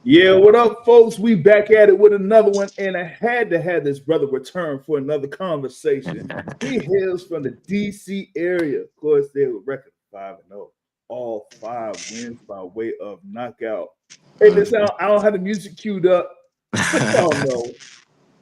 Yeah, what up, folks? We back at it with another one, and I had to have this brother return for another conversation. He hails from the DC area. Of course, they were record 5-0, all five wins by way of knockout. Hey, listen, I don't have the music queued up, but y'all know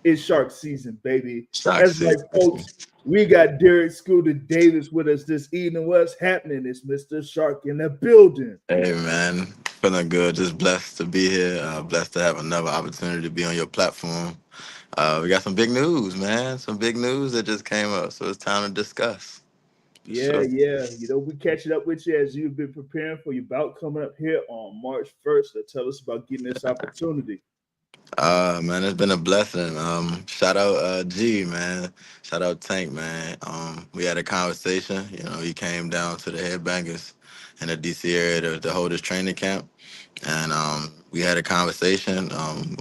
it's shark season, baby. Shark That's right, season. folks. We got Deric Scooter Davis with us this evening. What's happening? It's Mr. Shark in the building. Hey man, feeling good. Just blessed to be here. Blessed to have another opportunity to be on your platform. We got some big news, man. Some big news that just came up, so it's time to discuss. For Yeah, sure. yeah. We catching up with you as you've been preparing for your bout coming up here on March 1st to tell us about getting this opportunity. Man, it's been a blessing. Shout out G, man. Shout out Tank, man. We had a conversation. He came down to the Headbangers in the DC area to hold his training camp. And we had a conversation.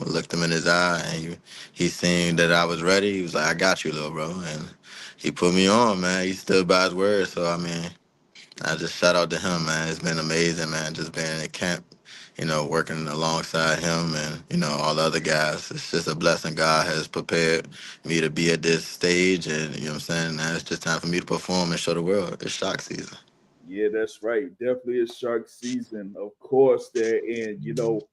Looked him in his eye, and he seen that I was ready. He was like, "I got you, little bro," and he put me on, man. He stood by his word. So I mean, I just shout out to him, man. It's been amazing, man. Just being in the camp, working alongside him and all the other guys. It's just a blessing. God has prepared me to be at this stage, and what I'm saying. Now it's just time for me to perform and show the world. It's shock season. Yeah, that's right. Definitely a shark season, of course. There and So,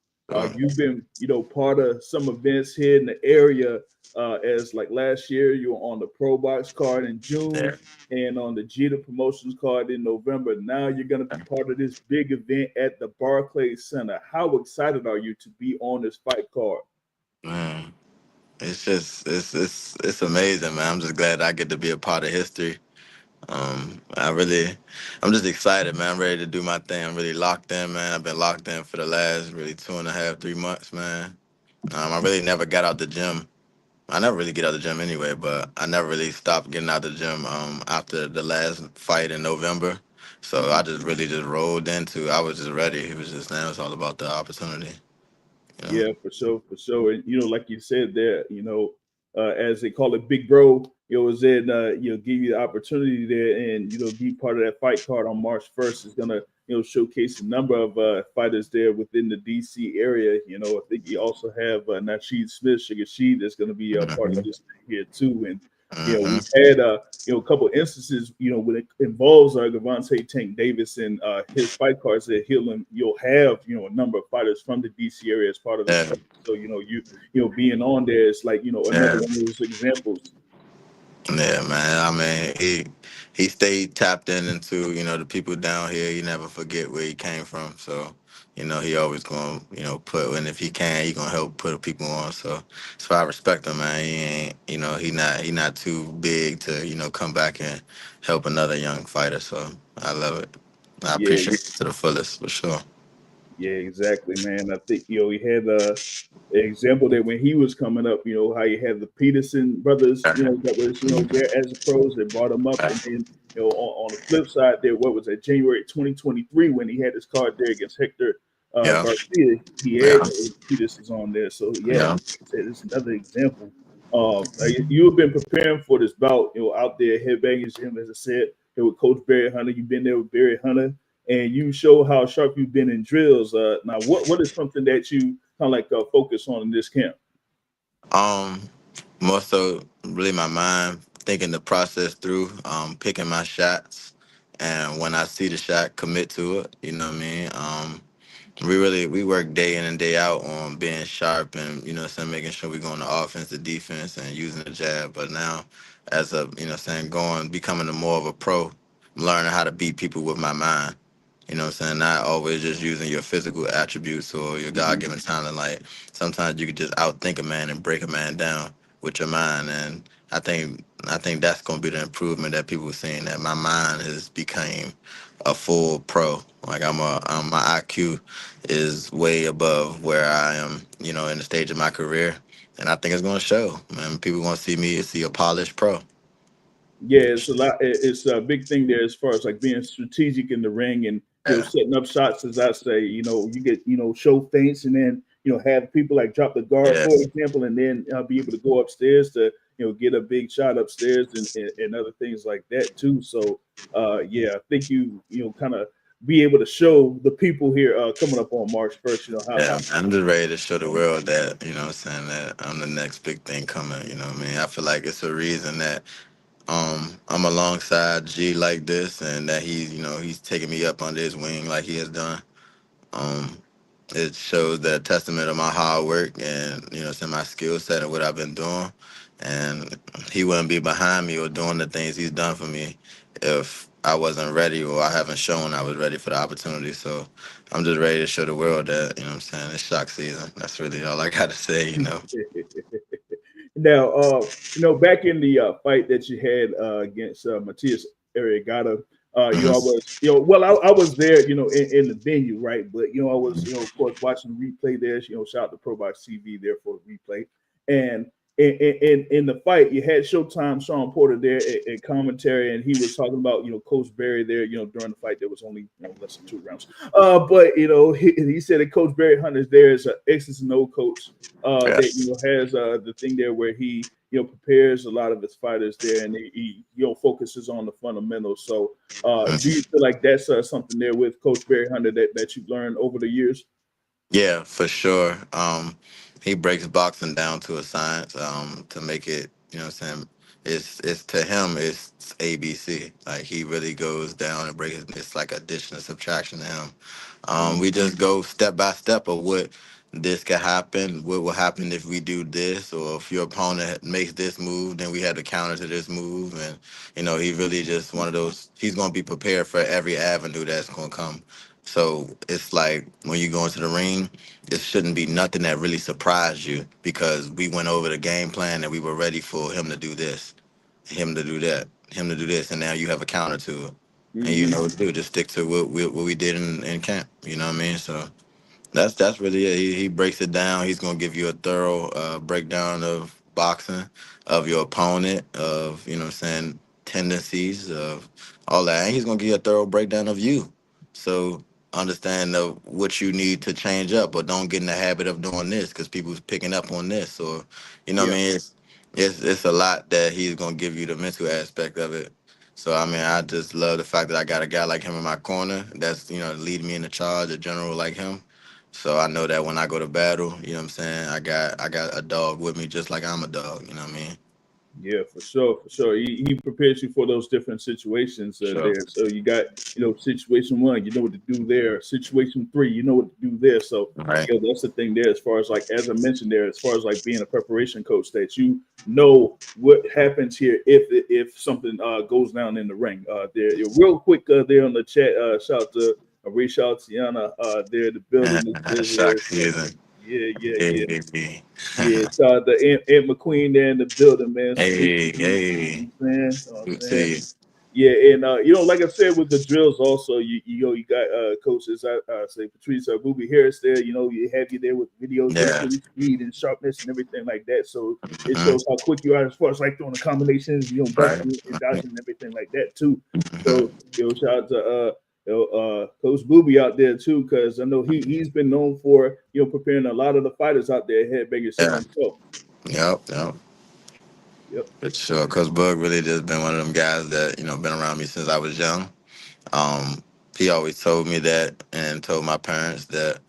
you've been part of some events here in the area. As like last year, you were on the Pro Box card in June yeah. and on the Jeter Promotions card in November. Now you're going to be part of this big event at the Barclays Center. How excited are you to be on this fight card? Man, it's just it's amazing, man. I'm just glad I get to be a part of history. I'm just excited, man. I'm ready to do my thing. I'm really locked in, man. I've been locked in for the last really 2.5, 3 months, man. I really never got out the gym. I never really get out the gym anyway, but I never really stopped getting out the gym after the last fight in November. So I just really just rolled into. I was just ready. It was just now it's all about the opportunity, you know. Yeah, for sure, for sure. And like you said there, as they call it, Big Bro, was in give you the opportunity there, and be part of that fight card on March 1st is gonna showcase a number of fighters there within the DC area. I think you also have Nasheed Smith, Sugar Sheed, that's gonna be a part of Hmm. this thing here too, and Hmm. we've had a couple instances, when it involves Gavante Tank Davis and his fight cards that you'll have, a number of fighters from the DC area as part of this Yeah, card. So, being on there is like, another yeah. one of those examples. Yeah, man. I mean, he stayed tapped in into the people down here. He never forget where he came from. So he always gonna put, and if he can, he gonna help put people on. So I respect him, man. He ain't he not too big to come back and help another young fighter. So I love it. I Yeah, appreciate it to the fullest for sure. yeah, exactly, man. I think he had example that when he was coming up, how you had the Peterson brothers, that was there as the pros that brought him up, and then on the flip side there, what was that, January 2023 when he had his card there against Hector Yeah, Garcia, he had yeah, Peterson's on there. So yeah, yeah. like I said, it's another example. You have been preparing for this bout, out there headbanging gym, as I said, with Coach Barry Hunter. You've been there with Barry Hunter, and you show how sharp you've been in drills. Now, what is something that you kind of like focus on in this camp? Um, More so really my mind thinking the process through, picking my shots, and when I see the shot, commit to it. You know what I mean? We work day in and day out on being sharp and making sure we go on the offense, the defense, and using the jab. But now, as a going becoming a more of a pro, I'm learning how to beat people with my mind. Not always just using your physical attributes or your God Mhm. given talent. Like sometimes you could just outthink a man and break a man down with your mind. And I think that's gonna be the improvement that people are seeing, that my mind has became a full pro. Like my IQ is way above where I am, in the stage of my career. And I think it's gonna show. Man, people gonna see a polished pro. Yeah, it's a lot. It's a big thing there as far as like being strategic in the ring and Yeah. setting up shots. As I say, you get show feints and then have people like drop the guard, Yeah. for example, and then be able to go upstairs to get a big shot upstairs and other things like that too. So yeah, I think you kind of be able to show the people here coming up on March 1st? You know how Yeah, I'm just ready to show the world that, you know what I'm saying, that I'm the next big thing coming, you know what I mean? I feel like it's a reason that I'm alongside G like this and that he's, you know, he's taking me up under his wing like he has done. Um, it shows that testament of my hard work and, you know, my skill set and what I've been doing. And he wouldn't be behind me or doing the things he's done for me if I wasn't ready or I haven't shown I was ready for the opportunity. So I'm just ready to show the world that, you know what I'm saying, it's shock season. That's really all I got to say, you know. now, back in the fight that you had against Matias Arriagada, I Hmm. was, well, I was there, in the venue, right? But I was, of course, watching the replay there. Shout out to ProBox TV there for the replay, and in the fight, you had Showtime Sean Porter there at commentary, and he was talking about Coach Barry there. During the fight, there was only less than 2 rounds. But he said that Coach Barry Hunter's there is an X's and O coach that Yes. has the thing there where he prepares a lot of his fighters there, and he focuses on the fundamentals. So, do you feel like that's something there with Coach Barry Hunter that you've learned over the years? Yeah, for sure. He breaks boxing down to a science, to make it, you know what I'm saying? It's to him it's ABC. Like he really goes down and breaks it. It's like addition and subtraction to him. We just go step by step of what this could happen, what will happen if we do this, or if your opponent makes this move, then we have to counter to this move. And he really just one of those. He's gonna be prepared for every avenue that's gonna come. So it's like when you go into the ring, it shouldn't be nothing that really surprised you because we went over the game plan and we were ready for him to do this, him to do that, him to do this, and now you have a counter to it. And you Mm-hmm. know what to do, just stick to what we did in camp. You know what I mean? So that's really it. He breaks it down. He's gonna give you a thorough breakdown of boxing, of your opponent, of what I'm saying, tendencies, of all that. And he's gonna give you a thorough breakdown of you. So understand what you need to change up, but don't get in the habit of doing this because people's picking up on this, or what I Yeah. mean. It's a lot that he's gonna give you the mental aspect of it. So I mean, I just love the fact that I got a guy like him in my corner that's leading me in the charge, a general like him. So I know that when I go to battle, what I'm saying, I got a dog with me just like I'm a dog, you know what I mean? Yeah, for sure, for sure. He prepares you for those different situations Sure. there. So you got, situation one, you know what to do there. Situation three, you know what to do there. So Right. that's the thing there. As far as like, as I mentioned there, as far as like being a preparation coach, that you know what happens here if something goes down in the ring. There, real quick there on the chat. Shout out to Risha Tiana there in the building. It says, Shock season. yeah, yeah, yeah. Hey, Yeah, shout out to Aunt McQueen there in the building, man. Salute hey, to you. You hey. know what I'm saying? You know what I'm Good to saying? see you. Yeah, and like I said with the drills, also you got coaches. I say Patrice Booby Harris there. You have you there with videos Yeah. demonstrating speed and sharpness and everything like that. So it Hmm. shows how quick you are as far as like doing the combinations, Right. ducking and dodging and everything like that too. Hmm. So shout out to Coach Booby out there too, because I know he's been known for preparing a lot of the fighters out there at Headbanger Center Yeah. himself. Yep. Yep. For sure. Coach Bug really just been one of them guys that, been around me since I was young. Um, he always told me that and told my parents that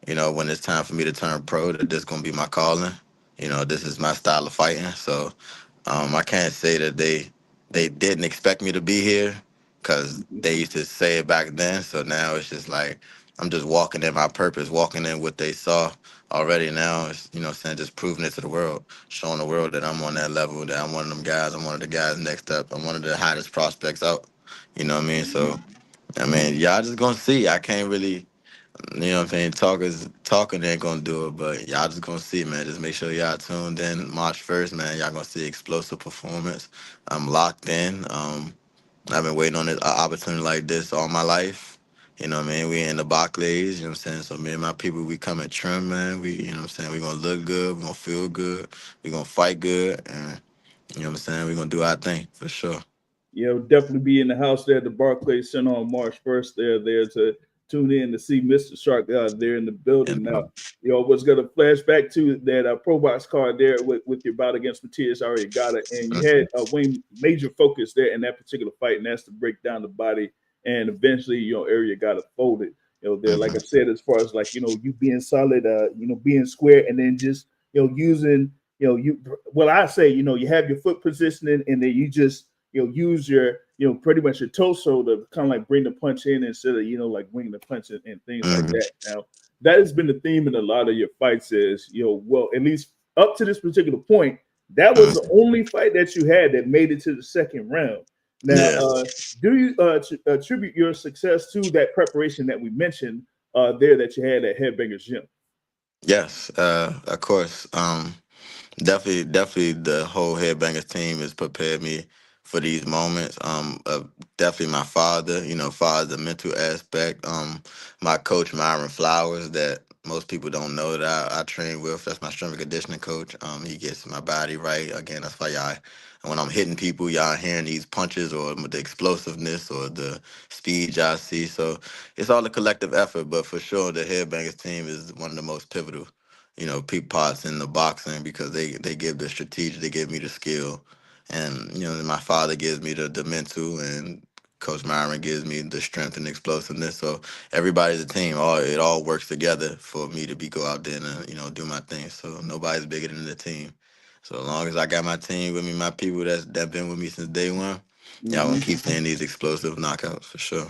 when it's time for me to turn pro, that this gonna be my calling. This is my style of fighting. So I can't say that they didn't expect me to be here because they used to say it back then. So now it's just like I'm just walking in my purpose, walking in what they saw already. Now it's saying just proving it to the world, showing the world that I'm on that level, that I'm one of them guys. I'm one of the guys next up. I'm one of the hottest prospects out. You know what I mean? So I mean, y'all just gonna see. I can't really. What I'm saying? Talking ain't gonna do it, but y'all just gonna see, man. Just make sure y'all tuned in March 1st, man. Y'all gonna see explosive performance. I'm locked in. I've been waiting on this opportunity like this all my life. You know what I mean? We in the Barclays, you know what I'm saying? So me and my people, we come at trim, man. We, you know what I'm saying? We gonna look good, we gonna feel good, we gonna fight good, and you know what I'm saying? We gonna do our thing for sure. Definitely be in the house there at the Barclays Center on March 1st. There to tune in to see Mr. Shark there in the building. And, Now, was going to flash back to that Pro Box card there with your bout against Matias Arriagada, and you had Wayne major focus there in that particular fight, and that's to break down the body and eventually, area got it folded. There, like I Hmm. said, as far as like you being solid, being square, and then just using you. Well, I say you have your foot positioning, and then you just use your pretty much your torso to kind of like bring the punch in instead of like bringing the punch in and things like Hmm. that. Now that has been the theme in a lot of your fights. Is well, at least up to this particular point, that was the Hmm. only fight that you had that made it to the second round. Now, Yeah. do you attribute your success to that preparation that we mentioned there that you had at Headbangers Gym? Yes. Of course. Definitely, the whole Headbangers team has prepared me for these moments. Definitely my father, father, the mental aspect. My coach, Myron Flowers, that most people don't know that I train with. That's my strength and conditioning coach. He gets my body right. Again, that's why y'all, when I'm hitting people, y'all hearing these punches or the explosiveness or the speed y'all see. So it's all a collective effort, but for sure, the Headbangers team is one of the most pivotal peak parts in the boxing because they give the strategic, they give me the skill, and my father gives me the mental, and Coach Myron gives me the strength and explosiveness. So everybody's a team. It all works together for me to be go out there and do my thing. So nobody's bigger than the team. So as long as I got my team with me, my people that been with me since day one, y'all gonna Hmm. keep seeing these explosive knockouts for sure.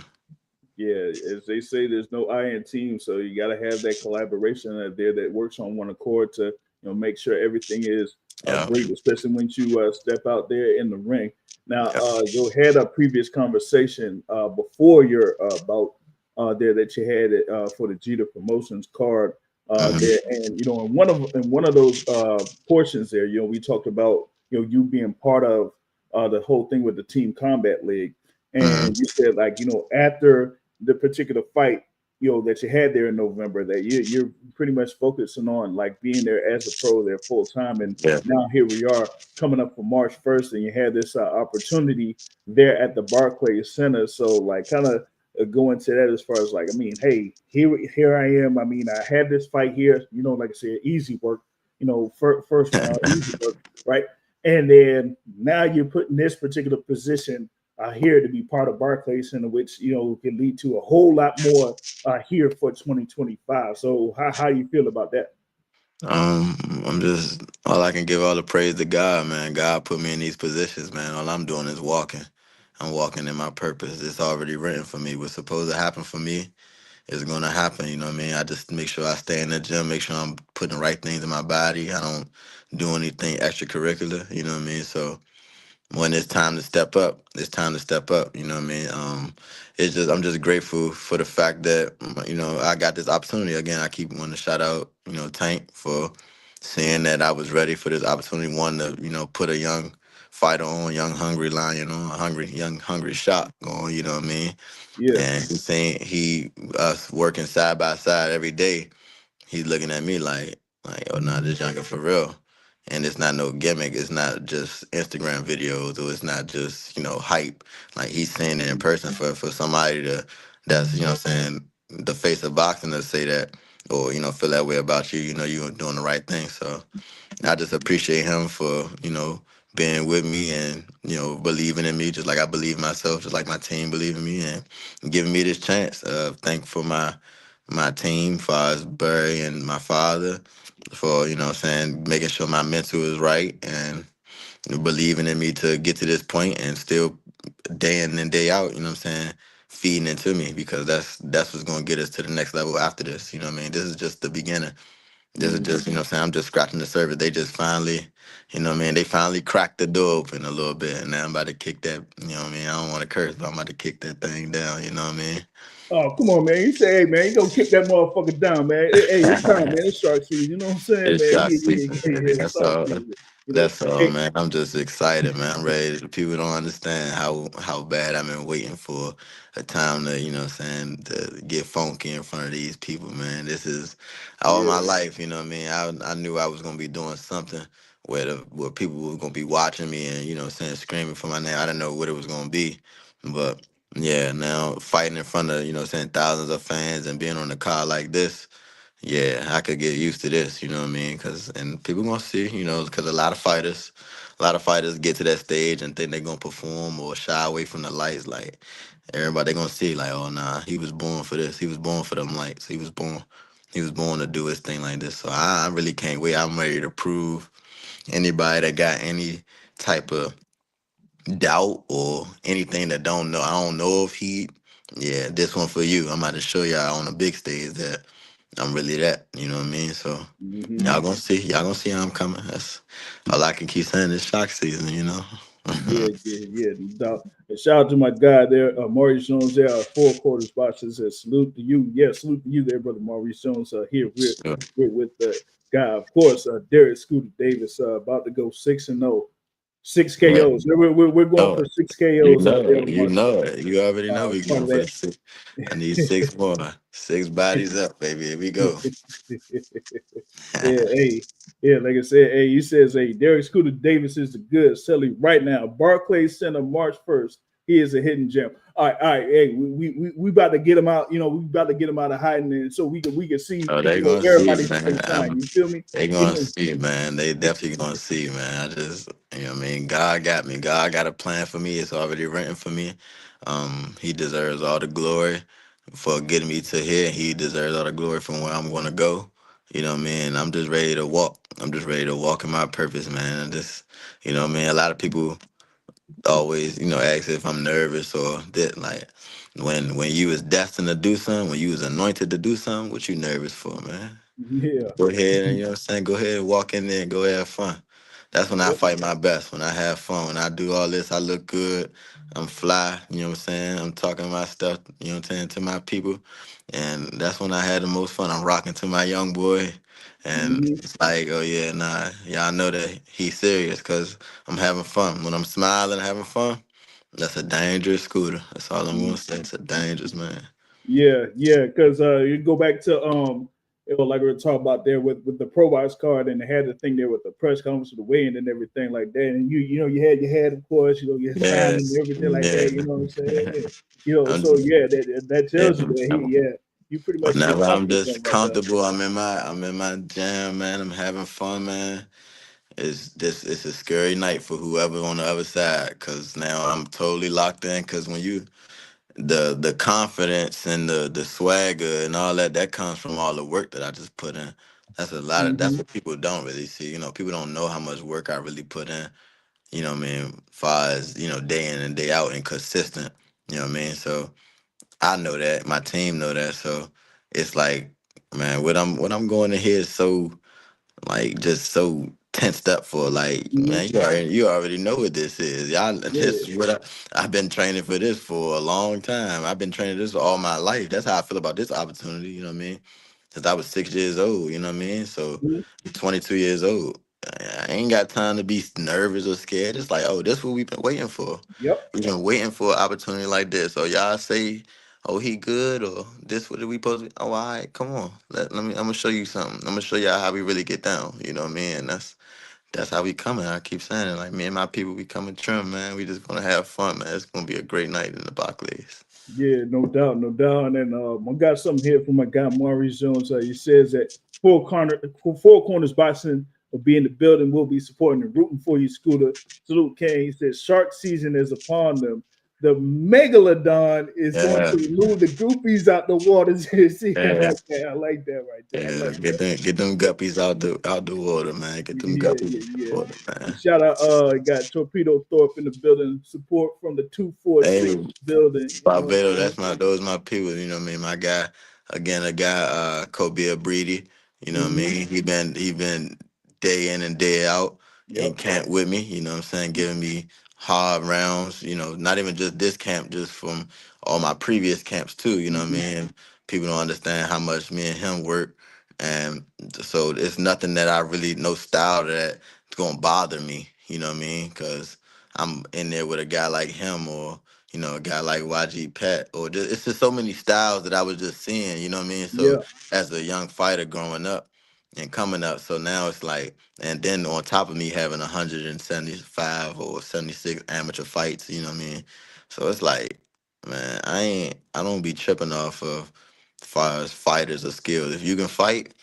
Yeah, as they say, there's no I in team, so you got to have that collaboration there that works on one accord to make sure everything is Yeah. great, especially when you step out there in the ring. Now, Yeah. you had a previous conversation before your bout there that you had it, for the Jeter Promotions card there, Hmm. and in one of those portions there, we talked about you being part of the whole thing with the Team Combat League, and you Hmm. said like after the particular fight that you had there in November that you're pretty much focusing on like being there as a pro there full time, and Yeah. now here we are coming up for March 1st, and you had this opportunity there at the Barclays Center. So like kind of go into that as far as like, I mean, hey, here I am. I mean, I had this fight here, like I said, easy work, first round, easy work, right? And then now you're put in this particular position here to be part of Barclays Center, which can lead to a whole lot more here for 2025. So how do you feel about that? I'm just all I can give all the praise to God, man. God put me in these positions, man. All I'm doing is walking. I'm walking in my purpose. It's already written for me. What's supposed to happen for me is gonna happen. You know what I mean? I just make sure I stay in the gym, make sure I'm putting the right things in my body. I don't do anything extracurricular. You know what I mean? So when it's time to step up, it's time to step up. You know what I mean? It's just I'm just grateful for the fact that I got this opportunity again. I keep wanting to shout out Tank for saying that I was ready for this opportunity. One to put a young fighter on, young hungry lion on, a hungry young hungry shot going. You know what I mean? Yeah, And he's saying us working side by side every day, he's looking at me like, oh no, this younger for real. And it's not no gimmick. It's not just Instagram videos or it's not just, hype. Like he's saying it in person for somebody that's, saying the face of boxing to say that or, feel that way about you, you're doing the right thing. So I just appreciate him for, being with me and, believing in me just like I believe in myself, just like my team believe in me and giving me this chance. Thankful for my team, for Barry and my father, for, making sure my mental is right and believing in me to get to this point and still day in and day out, feeding into me because that's what's gonna get us to the next level after this. You know what I mean? This is just the beginning. This is hmm just, I'm just scratching the surface. They just finally, they finally cracked the door open a little bit. And now I'm about to kick that, I don't want to curse, but I'm about to kick that thing down, you know what Oh, come on, man. You say, hey, man, you gonna kick that motherfucker down, man. Hey, it's time, I man. mean? It's shark season. You know what I'm saying, It's man? shot Yeah, yeah, season, yeah, man. yeah. It's That's shark all. season. That's all, Hey, man. I'm just excited, man. I'm ready. People don't understand how bad I've been waiting for a time to, to get funky in front of these people, man. This is all my yeah. life, you know what I mean? I knew I was gonna be doing something where people were gonna be watching me and, screaming for my name. I didn't know what it was gonna be. But yeah, now fighting in front of, thousands of fans and being on the card like this. Yeah, I could get used to this, you know what I mean? And people gonna see, because a lot of fighters, a lot of fighters get to that stage and think they're gonna perform or shy away from the lights. Like everybody gonna see, like, oh nah, he was born for this. He was born for them lights. He was born to do his thing like this. So I really can't wait. I'm ready to prove anybody that got any type of doubt or anything that don't know. I don't know if he. Yeah, this one for you. I'm about to show y'all on the big stage that I'm really that. You know what I mean? So Hmm. y'all gonna see. Y'all gonna see how I'm coming. That's all I can keep saying. This shock season. You know. Yeah, yeah, yeah. No doubt. And shout out to my guy there, Maurice Jones there, four quarters boxes. Salute to you. Yeah, salute to you there, brother Maurice Jones. Here Sure. we're with the guy, of course, Deric Scooter Davis, about to go 6-0, six Yeah. KOs. We're going Oh, for six KOs there on you March know 1st. it. You already know we Part going of for that. the six. I need six more, six bodies up, baby. Here we go. Yeah, hey, yeah, like I said, hey, he says, hey, Derek Scooter Davis is the good selling right now. Barclays Center, March 1st. He is a hidden gem. All right, hey, we about to get him out, we about to get him out of hiding and so we can see, Oh, they gonna see, everybody at the same man. time. You feel me? They You gonna know, see, man. They definitely gonna see, man. I just, you know what I mean? God got me. God got a plan for me. It's already written for me. He deserves all the glory for getting me to here. He deserves all the glory from where I'm gonna go. You know what I mean? I'm just ready to walk. I'm just ready to walk in my purpose, man. And just, you know what I mean? A lot of people always, ask if I'm nervous or that. Like when you was destined to do something, when you was anointed to do something, what you nervous for, man? yeah. Go ahead and, you know what I'm saying? Go ahead and walk in there and go have fun. That's when I Yep. fight my best. When I have fun. When I do all this, I look good. I'm fly, you know what I'm saying? I'm talking my stuff, you know what I'm saying, to my people. And that's when I had the most fun. I'm rocking to my young boy. And Hmm. it's like, oh yeah, nah, y'all know that he's serious because I'm having fun. When I'm smiling, having fun, that's a dangerous scooter. That's all I'm gonna say. It's a dangerous man. Yeah, yeah, because you go back to like we were talking about there with the Pro Box card, and they had the thing there with the press conference, with the weigh-in, and everything like that. And you had your head, of course, your sign and Yes, everything like that. You know what I'm saying? yeah. Yeah. I'm So just, yeah, that tells you that yeah. you pretty much feel Whenever I'm comfortable just going right there. comfortable, I'm in my jam, man. I'm having fun, man. It's a scary night for whoever on the other side, cause now I'm totally locked in. Cause when you the confidence and the swagger and all that comes from all the work that I just put in. That's Hmm. what people don't really see. People don't know how much work I really put in. What I mean, far as day in and day out and consistent. You know what I mean. So I know that. My team know that. So it's like, man, what I'm going to hear is so like just so tensed up for. Like, Hmm. man, you already know what this is. Y'all, this Yeah. is what I've been training for this for a long time. I've been training this all my life. That's how I feel about this opportunity. You know what I mean? Since I was 6 years old. You know what I mean? So, Mhm. 22 years old. I ain't got time to be nervous or scared. It's like, oh, this what we've been waiting for. Yep. We've been waiting for an opportunity like this. So y'all say, oh, he good or this what we supposed to be? Oh, all right, come on. Let me I'm gonna show you something. I'm gonna show y'all how we really get down. You know what I mean? And that's how we coming. I keep saying it. Like me and my people, we coming trim, man. We just gonna have fun, man. It's gonna be a great night in the Barclays. Yeah, no doubt, no doubt. And then I got something here from my guy Maurice Jones. He says that four corners boxing will be in the building. We'll be supporting and rooting for you, Scooter. Salute, Ken. He says shark season is upon them. The megalodon is going Yeah, to lure the goofies out the waters. See, I yeah, like that. I like that right there. I yeah. like that. Get them guppies out the water, man. Get them Yeah, guppies yeah, out the yeah. water, man. And shout out, got Torpedo Thorpe in the building. Support from the 246 Hey, building. You know what Barbados, I'm those my people, you know what I mean? My guy, again, a guy, Kobe Breedy, you know what I saying? mean? He been day in and day out in Yep. camp with me, you know what I'm saying, giving me hard rounds, not even just this camp, just from all my previous camps too, you know what I Hmm. mean? People don't understand how much me and him work. And so it's nothing that I really, no style that's gonna bother me, you know what I mean? Cause I'm in there with a guy like him or a guy like YG Pat, or it's just so many styles that I was just seeing, you know what I mean? So Yeah. as a young fighter growing up and coming up, so now it's like, and then on top of me having 175 or 76 amateur fights, you know what I mean? So it's like, man, I don't be tripping off of far as fighters or skills. If you can fight,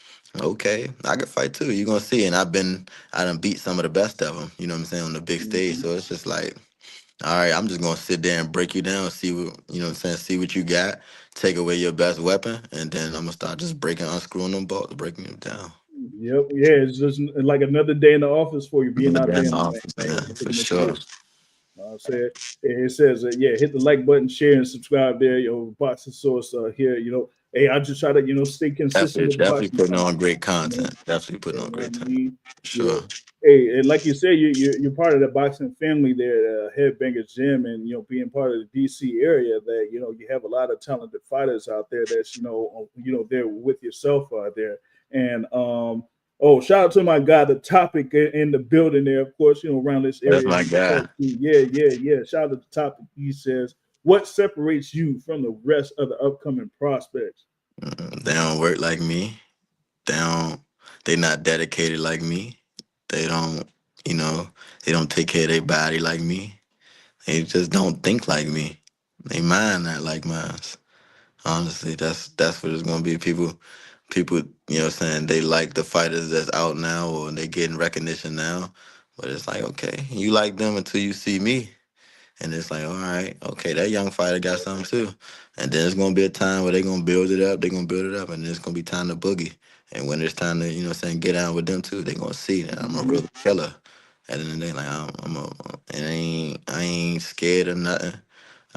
Okay, I can fight too. You're gonna see, and I done beat some of the best of them. You know what I'm saying, on the big stage. Mhm. So it's just like, all right, I'm just gonna sit there and break you down, see what you know what I'm saying, see what you got, take away your best weapon, and then I'm gonna start just breaking, unscrewing them bolts, breaking them down. Yep, yeah, it's just like another day in the office for you being out there Then in the off, ring, man. man, It for pretty much is. sure. I said it says yeah, hit the like button, share, and subscribe there. Boxing source here. Hey, I just try to stay consistent Definitely, with the definitely boxing putting on content. great You know, content. Definitely putting yeah, on great I content. mean, For yeah. sure. Hey, and like you said, you're part of the boxing family there, Headbangers Gym, and being part of the DC area. That you have a lot of talented fighters out there. That's there with yourself there, and oh, shout out to my guy, the topic in the building there, of course, around this That's area. my And guy. yeah, yeah, yeah. Shout out to the topic. He says, what separates you from the rest of the upcoming prospects? They don't work like me. They don't. They not dedicated like me. They don't. You know. They don't take care of their body like me. They just don't think like me. They mind not like mine. Honestly, that's what it's gonna be. People, saying they like the fighters that's out now or they getting recognition now. But it's like, okay, you like them until you see me. And it's like, all right, okay, that young fighter got something too. And then it's gonna be a time where they're gonna build it up, they're gonna build it up, and then it's gonna be time to boogie. And when it's time to, get down with them too, they're gonna see that I'm a Mhm. real killer. At the end of the day, like and I ain't scared of nothing.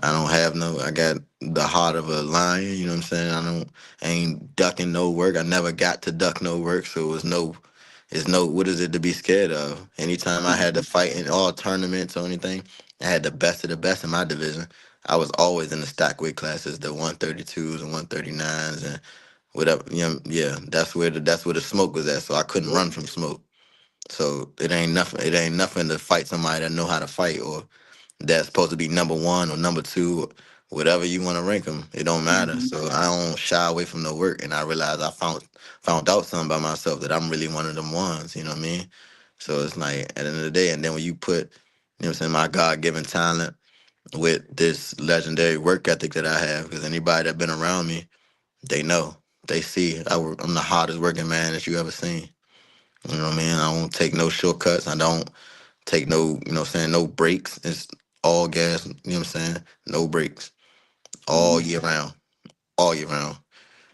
I don't have no. I got the heart of a lion. You know what I'm saying. I ain't ducking no work. I never got to duck no work. So it was no. It's no. What is it to be scared of? Anytime I had to Mhm. fight in all tournaments or anything, I had the best of the best in my division. I was always in the stack weight classes, the 132s and 139s and whatever. Yeah. That's where the smoke was at. So I couldn't Yep. run from smoke. So it ain't nothing. It ain't nothing to fight somebody that know how to fight or that's supposed to be number one or number two, or whatever you want to rank them. It don't matter. Mhm. So I don't shy away from the work, and I realized I found out something about myself that I'm really one of them ones. You know what I mean? So it's like at the end of the day, and then when you put, what I'm saying, my God given talent with this legendary work ethic that I have, because anybody that been around me, they know, they see I'm the hardest working man that you ever seen. You know what I mean? I don't take no shortcuts. I don't take no, no breaks. It's all gas, what I'm saying? No breaks. All Mhm. year round. All year round.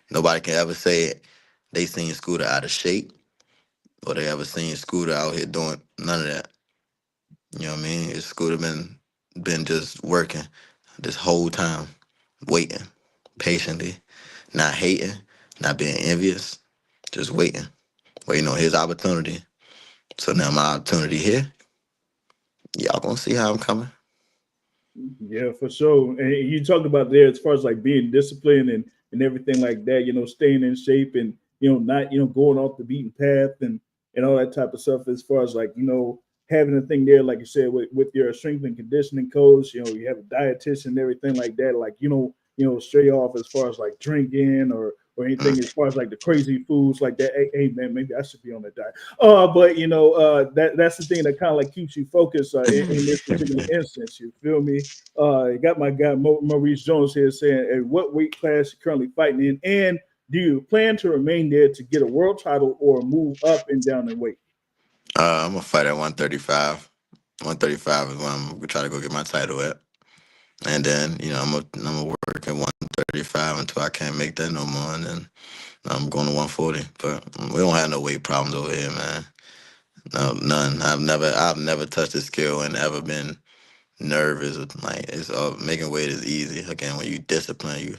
Nobody can ever say it. They seen Scooter out of shape or they ever seen Scooter out here doing none of that. You know what I mean? It's Scooter been just working this whole time, waiting, patiently, not hating, not being envious, just waiting on his opportunity. So now my opportunity here, y'all gonna see how I'm coming. Yeah, for sure. And you talked about there as far as like being disciplined and everything like that, staying in shape and not going off the beaten path and all that type of stuff as far as like, having a thing there, like you said, with your strength and conditioning coach, you have a dietitian and everything like that, like, stray off as far as like drinking or anything Mm. as far as like the crazy foods like that. Hey man, maybe I should be on that diet. But that's the thing that kind of like keeps you focused in this particular instance. You feel me? Got my guy Maurice Jones here saying, "Hey, what weight class you currently fighting in, and do you plan to remain there to get a world title or move up and down in weight?" I'm gonna fight at 135. 135 is where I'm gonna try to go get my title at. And then, I'm gonna work at 135 until I can't make that no more. And then I'm going to 140. But we don't have no weight problems over here, man. No, none. I've never touched a scale and ever been nervous. Like it's making weight is easy. Again, when you discipline you,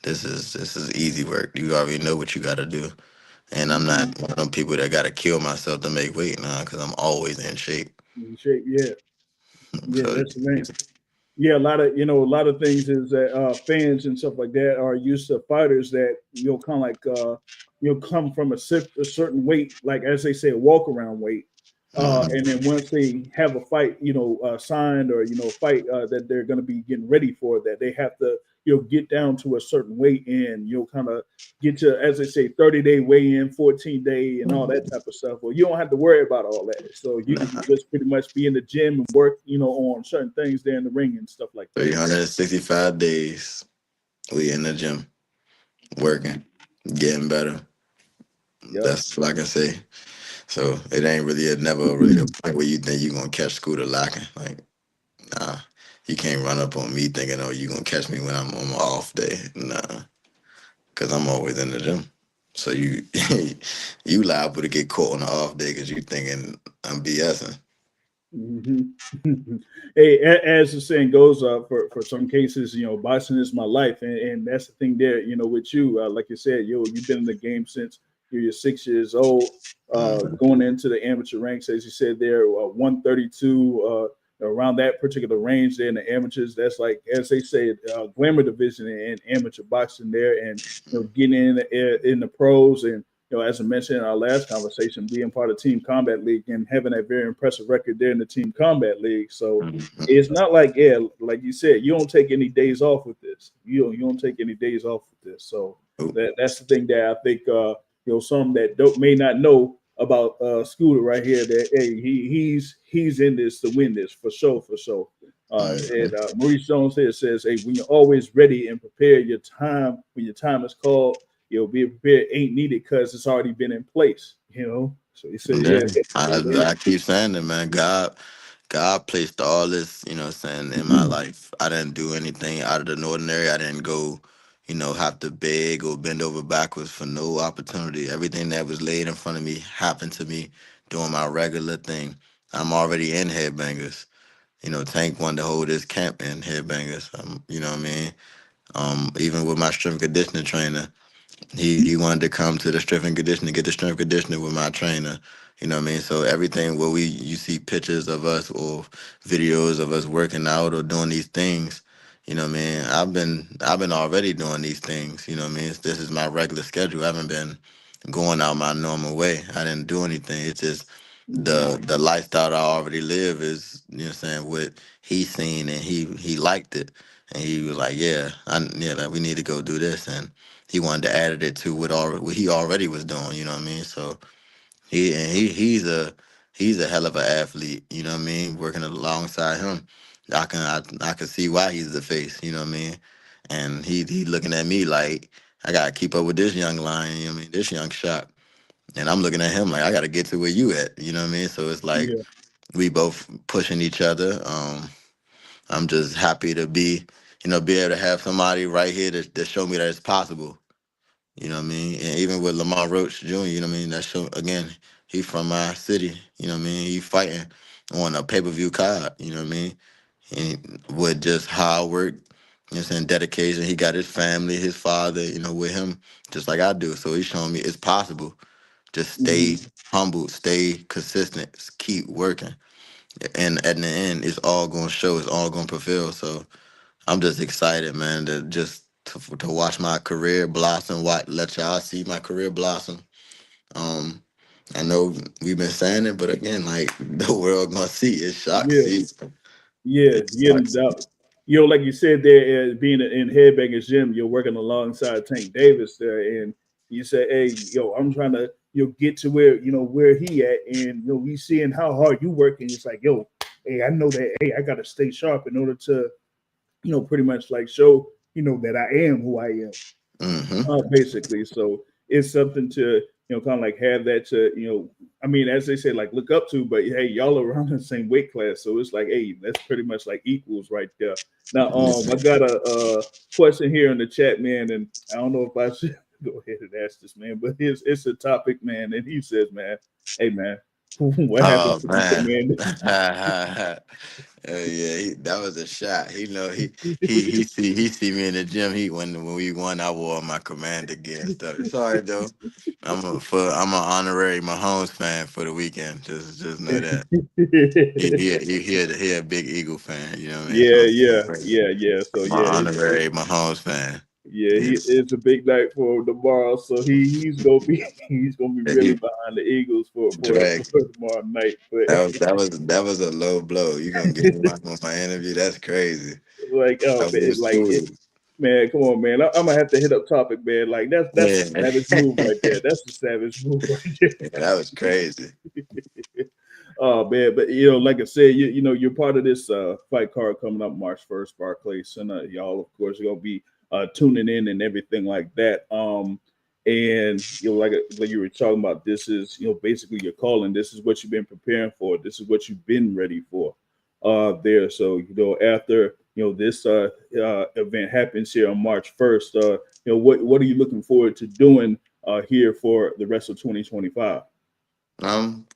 this is easy work. You already know what you gotta do. And I'm not Mm-hmm. one of them people that gotta kill myself to make weight now, because I'm always in shape. In shape, yeah, yeah, So that's the thing. Yeah, a lot of things is that fans and stuff like that are used to fighters that kind of like come from a certain weight, like as they say, a walk around weight. And then once they have a fight, signed or fight that they're going to be getting ready for, that they have to get down to a certain weight and kind of get to, as they say, 30-day weigh in, 14-day, and all that type of stuff. Well, you don't have to worry about all that. So you can nah, just pretty much be in the gym and work, on certain things there in the ring and stuff like that. 365 days we in the gym working, getting better. Yep. That's what I can say. So it ain't really never really a point where you think you gonna catch Scooter lacking. Like, nah, you can't run up on me thinking, oh, you gonna catch me when I'm on my off day. Nah, because I'm always in the gym. So you you liable to get caught on the off day because you thinking I'm BSing. Mhm. Hey, as the saying goes, for some cases, boxing is my life, and that's the thing there. With you, like you said, you've been in the game since you're 6 years old. Mhm. Going into the amateur ranks, as you said there, 132, around that particular range there in the amateurs. That's like, as they say, glamour division in amateur boxing there, and getting in the pros and as I mentioned in our last conversation, being part of Team Combat League and having that very impressive record there in the Team Combat League. So Mhm. it's not like, like you said, you don't take any days off with this. You don't take any days off with this. So Oop. that's the thing that I think some that don't may not know about Scooter right here. That hey, he's in this to win this for sure, for sure. And Mhm. Maurice Jones here says, "Hey, when you're always ready and prepared, your time when your time is called." Be prepared ain't needed because it's already been in place. So he said, Yeah, yeah, I keep saying it, man. God placed all this, saying in my life. I didn't do anything out of the ordinary. I didn't go, have to beg or bend over backwards for no opportunity. Everything that was laid in front of me happened to me doing my regular thing. I'm already in Headbangers. Tank wanted to hold his camp in Headbangers. You know what I mean? Even with my strength conditioning trainer. He wanted to come to the strength and conditioning, get the strength conditioning with my trainer. You know what I mean? So everything where you see pictures of us or videos of us working out or doing these things, what I mean? I've been already doing these things, you know what I mean? This is my regular schedule. I haven't been going out my normal way. I didn't do anything. It's just Mhm. the lifestyle I already live is, what I'm saying, what he seen and he liked it. And he was like, yeah, like we need to go do this. And he wanted to add it to what he already was doing. You know what I mean? So he's a hell of an athlete. You know what I mean? Working alongside him, I can see why he's the face. You know what I mean? And he looking at me like I gotta keep up with this young lion. You know what I mean? This young shot. And I'm looking at him like I gotta get to where you at. You know what I mean? So it's like Yeah, we both pushing each other. I'm just happy to be able to have somebody right here to show me that it's possible. You know what I mean? And even with Lamar Roach Jr., you know what I mean? That show again, he from my city, you know what I mean? He fighting on a pay-per-view card, you know what I mean? And with just hard work, you know what I'm saying, dedication, he got his family, his father, with him, just like I do. So he's showing me it's possible. Just stay hmm humble, stay consistent, keep working. And at the end, it's all gonna show, it's all gonna prevail. So I'm just excited, man, to watch my career blossom. Let y'all see my career blossom. Um, I know we've been saying it, but again, like the world gonna see it's shock yeah, season. yeah, It's yeah. shock No season. doubt. Like you said there, being in Headbangers Gym, you're working alongside Tank Davis there, and you say, "Hey, I'm trying to get to where he at," and we seeing how hard you work, and it's like, hey, I know that, hey, I got to stay sharp in order to pretty much like show that I am who I am. Mm-hmm. Basically. So it's something to kind of like have that to I mean, as they say, like look up to. But hey, y'all are around the same weight class, so it's like, hey, that's pretty much like equals right there. Now, I got a question here in the chat, man, and I don't know if I should go ahead and ask this, man, but it's a topic, man, and he says, man, hey, man, what happened Oh to the man. commander? Yeah, that was a shot. He know he see me in the gym. When we won, I wore my commander gear and stuff. It's all right though. I'm an honorary Mahomes fan for the weekend. Just know that. He a big Eagle fan. You know what I mean? Yeah, So yeah, yeah, yeah. So I'm an yeah, honorary Mahomes fan. yeah, Yeah. it's a big night for tomorrow. So he's gonna be he's gonna be really He behind the Eagles drag. for tomorrow night. But That was a low blow. You gonna get him on my interview? That's crazy. like, oh That man, was cool. man, come on, man. I'm gonna have to hit up topic, man. Like that's a Yeah. savage move right there. That's a savage move right there. Yeah, that was crazy. Oh man, but like I said, you're part of this fight card coming up March 1st, Barclays Center. Y'all, of course, are gonna be tuning in and everything like that. And like you were talking about, this is basically your calling. This is what you've been preparing for. This is what you've been ready for. There. So after this event happens here on March 1st. What are you looking forward to doing here for the rest of 2025?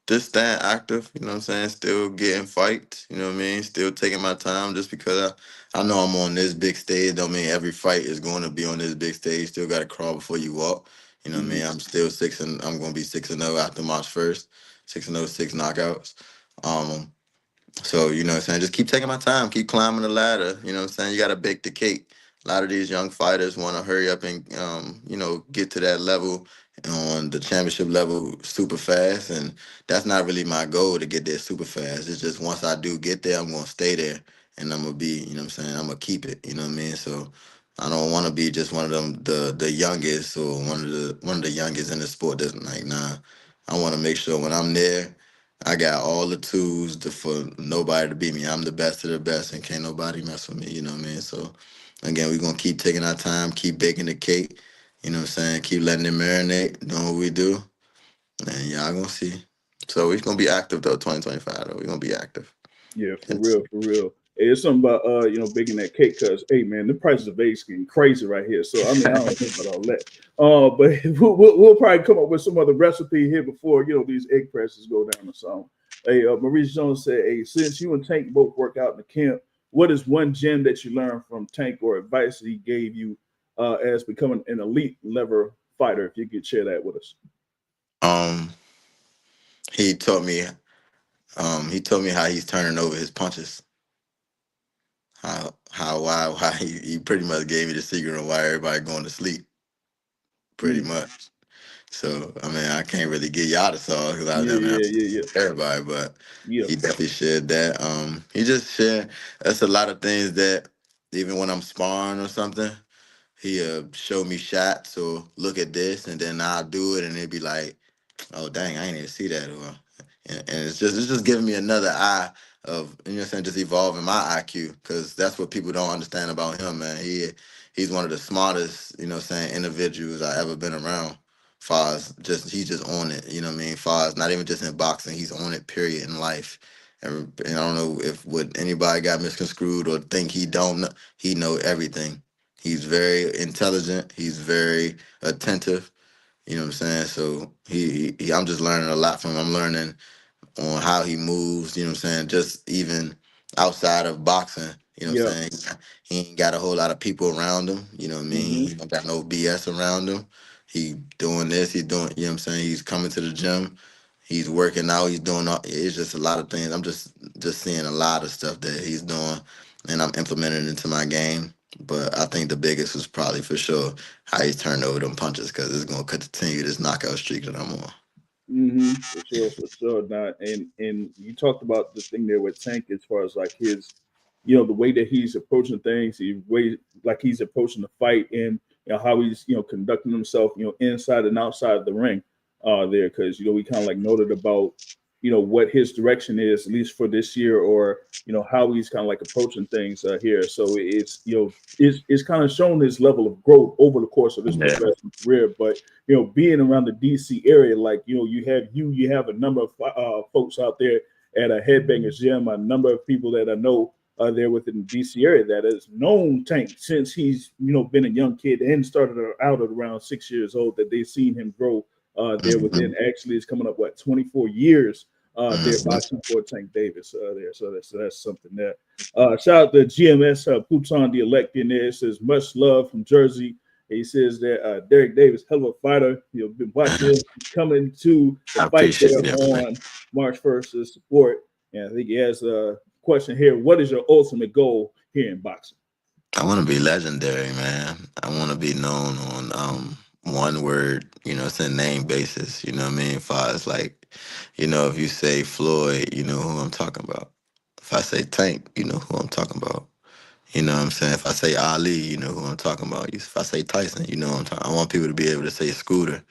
Just staying active, you know what I'm saying? Still getting fights, you know what I mean? Still taking my time just because I know I'm on this big stage. Don't mean every fight is going to be on this big stage. Still got to crawl before you walk. You know what I Hmm. mean? I'm going to be 6-0 after March 1st, 6-0, 6 knockouts. Um, so, you know what I'm saying? Just keep taking my time, keep climbing the ladder. You know what I'm saying? You got to bake the cake. A lot of these young fighters want to hurry up and, get to that level on the championship level super fast. And that's not really my goal to get there super fast. It's just once I do get there, I'm going to stay there and I'm going to be, you know what I'm saying? I'm going to keep it, you know what I mean? So I don't want to be just one of them, the youngest or one of the youngest in the sport that's like, nah, I want to make sure when I'm there, I got all the tools for nobody to beat me. I'm the best of the best, and can't nobody mess with me. You know what I mean? So, again, we're gonna keep taking our time, keep baking the cake. You know what I'm saying? Keep letting it marinate, doing what we do, and y'all gonna see. So we're gonna be active though, 2025. Though we're gonna be active. Yeah, for It's, real, for real. Hey, it's something about baking that cake, cause hey man, the prices of eggs getting crazy right here. So I mean, I don't know about all that. But we'll probably come up with some other recipe here before these egg prices go down or something. Hey, Maurice Jones said, hey, since you and Tank both work out in the camp, what is one gem that you learned from Tank or advice that he gave you as becoming an elite lever fighter? If you could share that with us. um, he taught me. He told me how he's turning over his punches. Why he pretty much gave me the secret of why everybody going to sleep. Pretty Mm. much. So I mean, I can't really get y'all the sauce because I Yeah, mean, yeah, yeah, yeah, everybody, but yeah. he definitely shared that. He just shared. That's a lot of things that even when I'm sparring or something, he show me shots or look at this, and then I'll do it, and it'd be like, oh dang, I ain't even see that. Or and it's just giving me another eye of what I'm saying, just evolving my IQ because that's what people don't understand about him, man. He's one of the smartest, what I'm saying, individuals I ever been around. Far as just he's just on it, you know what I mean? Far as not even just in boxing, he's on it, period, in life. And I don't know if what anybody got misconstrued or think he don't know. He know everything. He's very intelligent. He's very attentive. You know what I'm saying? So I'm just learning a lot from him. I'm learning on how he moves, you know what I'm saying? Just even outside of boxing, you know what Yeah. I'm saying? He ain't got a whole lot of people around him, you know what I mean? Mm-hmm. He don't got no BS around him. He doing this, he's doing, you know what I'm saying? He's coming to the gym, he's working out, he's doing all, it's just a lot of things. I'm just seeing a lot of stuff that he's doing and I'm implementing it into my game. But I think the biggest was probably for sure how he's turned over them punches because it's gonna continue this knockout streak that I'm on. Mm-hmm. For sure, for sure. Now, and you talked about the thing there with Tank as far as like his, the way that he's approaching things, the way like he's approaching the fight, and how he's conducting himself, inside and outside the ring, there, because we kind of like noted about what his direction is at least for this year, or how he's kind of like approaching things here. So it's it's kind of shown his level of growth over the course of his Yeah. professional career, but being around the DC area, like you have a number of folks out there at a Headbangers Gym, a number of people that I know there within the DC area that has known Tank since he's been a young kid and started out at around 6 years old. That they've seen him grow there within. Mhm. Actually, it's coming up 24 years there Mhm. boxing for Tank Davis there. So that's something there. Shout out to GMS Pouton the elect in there. It says much love from Jersey. He says that Derek Davis, hell of a fighter. Been watching him coming to the I fight appreciate there it, everything. on March 1st to support. And I think he has a question here. What is your ultimate goal here in boxing? I want to be legendary, man. I want to be known on one word, it's a name basis. You know what I mean? As far as like, if you say Floyd, you know who I'm talking about. If I say Tank, you know who I'm talking about. You know what I'm saying? If I say Ali, you know who I'm talking about. If I say Tyson, you know what I'm talking. I want people to be able to say Scooter.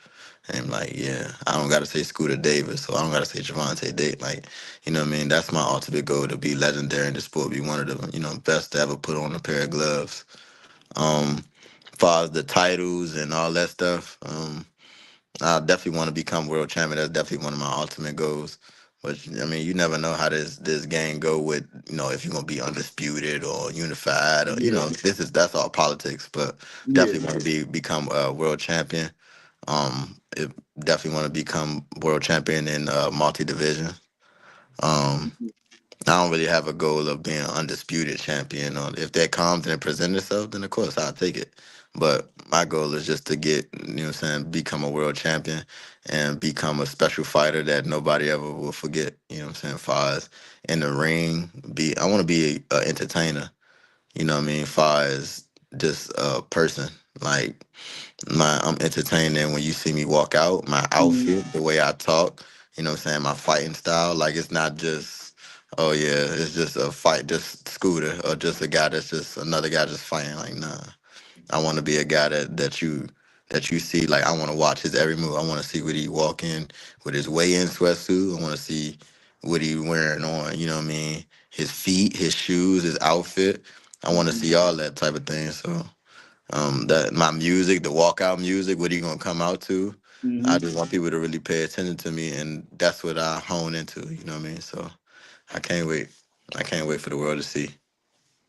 And like, yeah, I don't gotta say Scooter Davis, or I don't gotta say Javante Date. Like, you know what I mean? That's my ultimate goal to be legendary in the sport, be one of the, best to ever put on a pair of gloves. Um, far as the titles and all that stuff, I definitely want to become world champion. That's definitely one of my ultimate goals. But I mean, you never know how this game go with, if you're gonna be undisputed or unified, or Yeah, that's all politics. But yeah. definitely want to become a world champion. It, definitely want to become world champion in multi division. Um, Mhm. I don't really have a goal of being undisputed champion. Or if that comes and it presents itself, then of course I'll take it. But my goal is just to get, what I'm saying, become a world champion and become a special fighter that nobody ever will forget. You know what I'm saying? Far as in the ring, I want to be an entertainer. You know what I mean? Far as just a person. Like I'm entertaining when you see me walk out, my Mhm. outfit, the way I talk, what I'm saying, my fighting style. Like it's not just, oh yeah, it's just a fight, just scooter, or just a guy that's just another guy just fighting. Like, nah. I wanna be a guy that you see, like I wanna watch his every move. I wanna see what he walk in with his weigh-in sweatsuit. I wanna see what he wearing on, you know what I mean? His feet, his shoes, his outfit. I wanna Mhm. see all that type of thing. So that my music, the walkout music, what are you gonna come out to? I Mhm. just want people to really pay attention to me, and that's what I hone into. You know what I mean? So I can't wait. I can't wait for the world to see.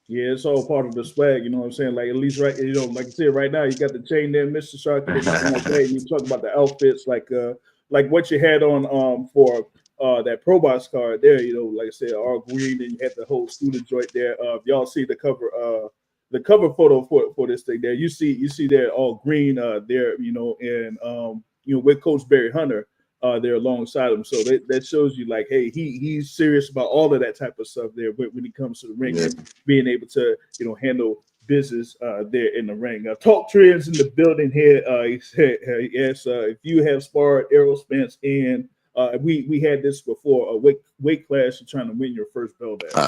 Yeah, it's all part of the swag, you know what I'm saying? Like at least right, like I said, right now you got the chain there, Mr. Shark, and everything like that. And you talk about the outfits, like what you had on for that Pro Box card there, like I said, all green, and you had the whole scooter joint there. Y'all see the cover photo for this thing there. You see there all green there, and with Coach Barry Hunter there alongside him. So that shows you like, hey, he's serious about all of that type of stuff there when it comes to the ring Yeah. and being able to handle business there in the ring. Talk trends in the building here. He said, yes, if you have sparred Errol Spence and we had this before a weight class you're trying to win your first belt at.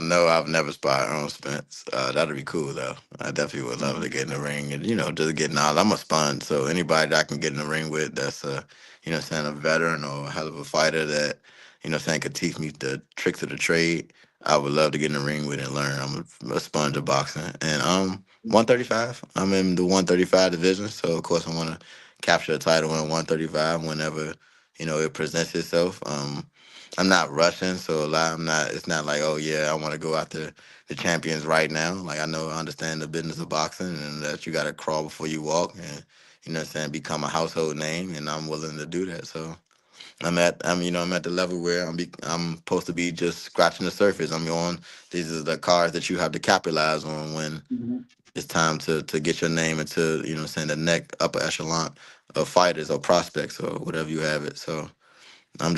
No, I've never spied on Spence. That'd be cool though. I definitely would love to Mhm. get in the ring and just get knowledge. I'm a sponge, so anybody that I can get in the ring with that's saying a veteran or a hell of a fighter that saying could teach me the tricks of the trade. I would love to get in the ring with and learn. I'm a sponge of boxing, and 135. I'm in the 135 division, so of course I want to capture a title in 135 whenever it presents itself. I'm not rushing, so a lot. I'm not. It's not like, oh yeah, I want to go after the champions right now. Like I understand the business of boxing and that you got to crawl before you walk, and become a household name, and I'm willing to do that. So I'm at the level where I'm supposed to be just scratching the surface. I'm on. These are the cards that you have to capitalize on when Mhm. it's time to get your name into the neck upper echelon of fighters or prospects or whatever you have it. So. I'm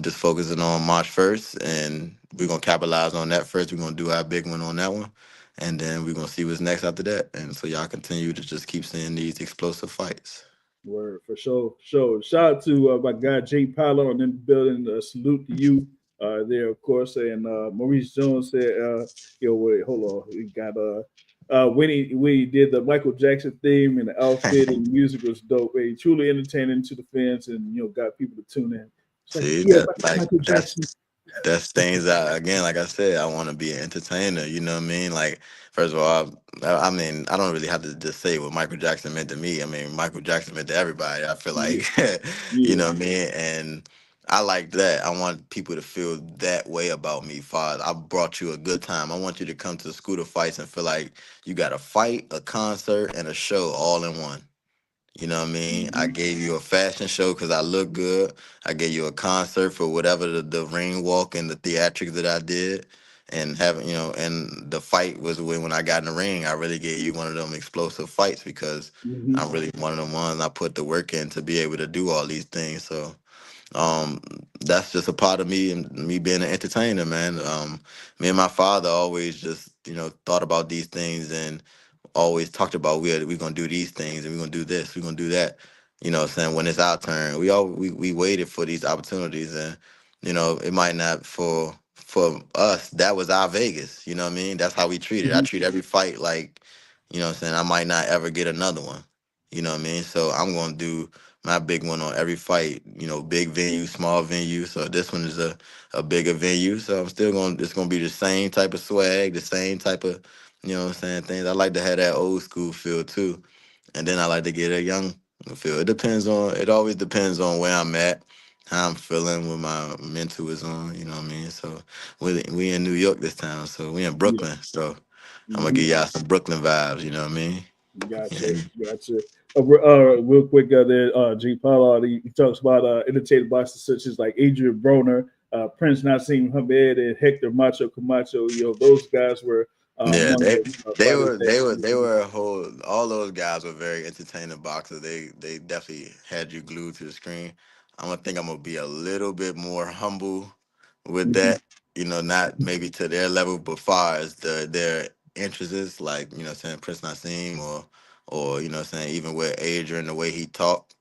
just focusing on March 1st, and we're gonna capitalize on that first. We're gonna do our big one on that one, and then we're gonna see what's next after that. And so y'all continue to just keep seeing these explosive fights. Word for sure, for sure. Shout out to my guy Jay Pilot on in the building. Salute to you there, of course. And Maurice Jones said, wait, hold on, we got when he did the Michael Jackson theme and the outfit and the music was dope. He truly entertaining to the fans and got people to tune in. It's like, See yeah, that like Michael Jackson. that's things that again, like I said, I want to be an entertainer. You know what I mean? Like first of all, I mean I don't really have to just say what Michael Jackson meant to me. I mean Michael Jackson meant to everybody. I feel Yeah, like you yeah. know what I mean, and I like that. I want people to feel that way about me. Father, I brought you a good time. I want you to come to the scooter fights and feel like you got a fight, a concert, and a show all in one. You know what I mean? I Mm-hmm. gave you a fashion show because I look good. I gave you a concert for whatever the ring walk and the theatrics that I did. And having, and the fight was when I got in the ring, I really gave you one of them explosive fights because Mm-hmm. I'm really one of them ones I put the work in to be able to do all these things. So um that's just a part of me and me being an entertainer, man. Me and my father always just, thought about these things and always talked about we're gonna do these things and we're gonna do this, we're gonna do that. Saying when it's our turn, we waited for these opportunities, and it might not for us. That was our Vegas. You know what I mean? That's how we treat it. I Mm-hmm. treat every fight like, I might not ever get another one. You know what I mean? So I'm gonna do my big one on every fight. Big venue, small venue. So this one is a bigger venue. So I'm still gonna it's gonna be the same type of swag, the same type of You know what I'm saying? Things I like to have that old school feel too, and then I like to get a young feel. It always depends on where I'm at, how I'm feeling, what my mental is on. You know what I mean? So we in New York this time, so we in Yeah. Brooklyn. So I'm gonna Hmm. give y'all some Brooklyn vibes. You know what I mean? Gotcha, Yeah. gotcha. Real quick, there, G. Pollard, he talks about entertainment boxers such as like Adrian Broner, Prince Nassim Hamed, and Hector Macho Camacho. You know, those guys were Yeah, among they the they fighters were that. they were they were a whole. All those guys were very entertaining boxers. They definitely had you glued to the screen. I'm gonna be a little bit more humble with Mhm, that. You know, not maybe to their level, but far as their interests, like saying Prince Nassim or saying even with Adrian, the way he talked